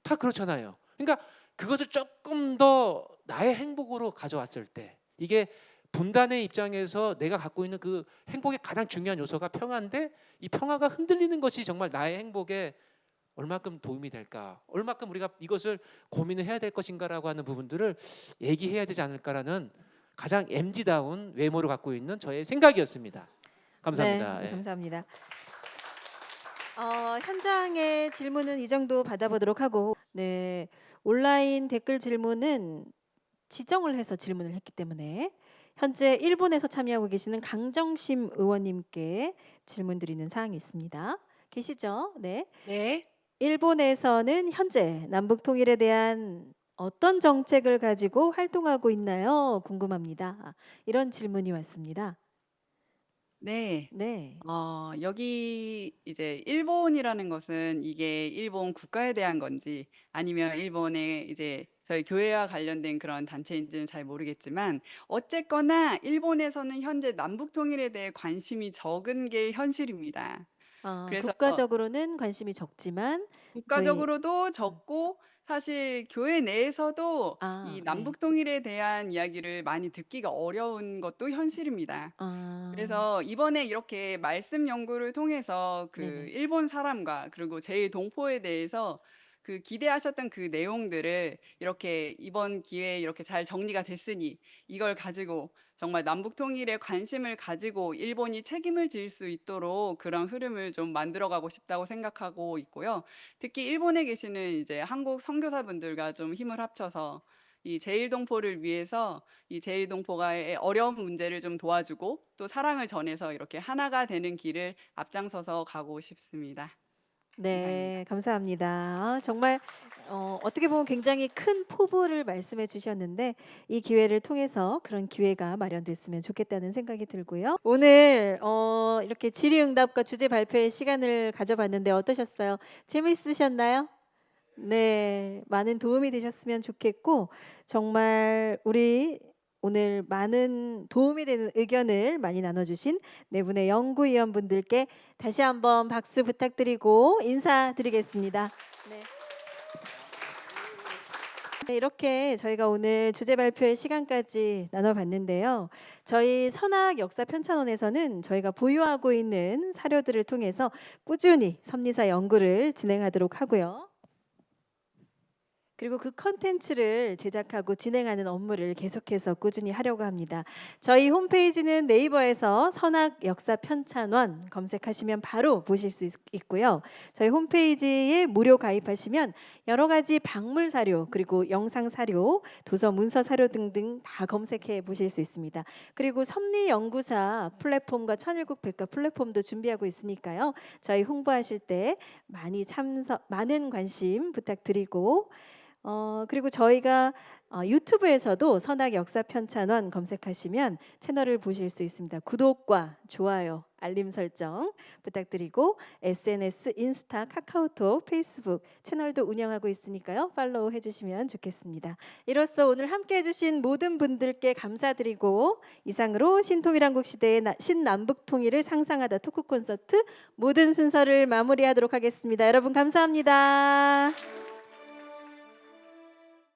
다 그렇잖아요. 그러니까 그것을 조금 더 나의 행복으로 가져왔을 때 이게 분단의 입장에서 내가 갖고 있는 그 행복의 가장 중요한 요소가 평화인데 이 평화가 흔들리는 것이 정말 나의 행복에 얼마큼 도움이 될까, 얼마큼 우리가 이것을 고민을 해야 될 것인가라고 하는 부분들을 얘기해야 되지 않을까라는 가장 MZ다운 외모를 갖고 있는 저의 생각이었습니다. 감사합니다. 네, 예. 감사합니다. 현장의 질문은 이 정도 받아보도록 하고, 네, 온라인 댓글 질문은 지정을 해서 질문을 했기 때문에 현재 일본에서 참여하고 계시는 강정심 의원님께 질문 드리는 사항이 있습니다. 계시죠? 네. 네. 일본에서는 현재 남북 통일에 대한 어떤 정책을 가지고 활동하고 있나요? 궁금합니다. 이런 질문이 왔습니다. 네. 네. 여기 이제 일본이라는 것은 이게 일본 국가에 대한 건지 아니면 일본의 이제 저희 교회와 관련된 그런 단체인지는 잘 모르겠지만 어쨌거나 일본에서는 현재 남북 통일에 대해 관심이 적은 게 현실입니다. 그래서 국가적으로는 관심이 적지만 국가적으로도 적고 사실 교회 내에서도 이 네. 남북 통일에 대한 이야기를 많이 듣기가 어려운 것도 현실입니다. 그래서 이번에 이렇게 말씀 연구를 통해서 그 네네. 일본 사람과 그리고 제1동포에 대해서 그 기대하셨던 그 내용들을 이렇게 이번 기회에 이렇게 잘 정리가 됐으니 이걸 가지고 정말 남북 통일에 관심을 가지고 일본이 책임을 질 수 있도록 그런 흐름을 좀 만들어가고 싶다고 생각하고 있고요. 특히 일본에 계시는 이제 한국 선교사분들과 좀 힘을 합쳐서 이 제1동포를 위해서 이 제1동포가의 어려운 문제를 좀 도와주고 또 사랑을 전해서 이렇게 하나가 되는 길을 앞장서서 가고 싶습니다. 네, 감사합니다. 정말 어떻게 보면 굉장히 큰 포부를 말씀해 주셨는데 이 기회를 통해서 그런 기회가 마련됐으면 좋겠다는 생각이 들고요. 오늘 이렇게 질의응답과 주제 발표의 시간을 가져봤는데 어떠셨어요? 재미있으셨나요? 네, 많은 도움이 되셨으면 좋겠고 정말 우리 오늘 많은 도움이 되는 의견을 많이 나눠주신 네 분의 연구위원분들께 다시 한번 박수 부탁드리고 인사드리겠습니다. 네. 네, 이렇게 저희가 오늘 주제 발표의 시간까지 나눠봤는데요. 저희 선악 역사 편찬원에서는 저희가 보유하고 있는 사료들을 통해서 꾸준히 섭리사 연구를 진행하도록 하고요. 그리고 그 컨텐츠를 제작하고 진행하는 업무를 계속해서 꾸준히 하려고 합니다. 저희 홈페이지는 네이버에서 선악 역사 편찬원 검색하시면 바로 보실 수 있고요. 저희 홈페이지에 무료 가입하시면 여러 가지 박물 사료, 그리고 영상 사료, 도서 문서 사료 등등 다 검색해 보실 수 있습니다. 그리고 섭리연구사 플랫폼과 천일국 백과 플랫폼도 준비하고 있으니까요. 저희 홍보하실 때 많은 관심 부탁드리고 그리고 저희가 유튜브에서도 선악 역사 편찬원 검색하시면 채널을 보실 수 있습니다. 구독과 좋아요, 알림 설정 부탁드리고 SNS, 인스타, 카카오톡, 페이스북 채널도 운영하고 있으니까요. 팔로우 해주시면 좋겠습니다. 이로써 오늘 함께해 주신 모든 분들께 감사드리고 이상으로 신통일한국 시대의 신남북 통일을 상상하다 토크 콘서트 모든 순서를 마무리하도록 하겠습니다. 여러분 감사합니다.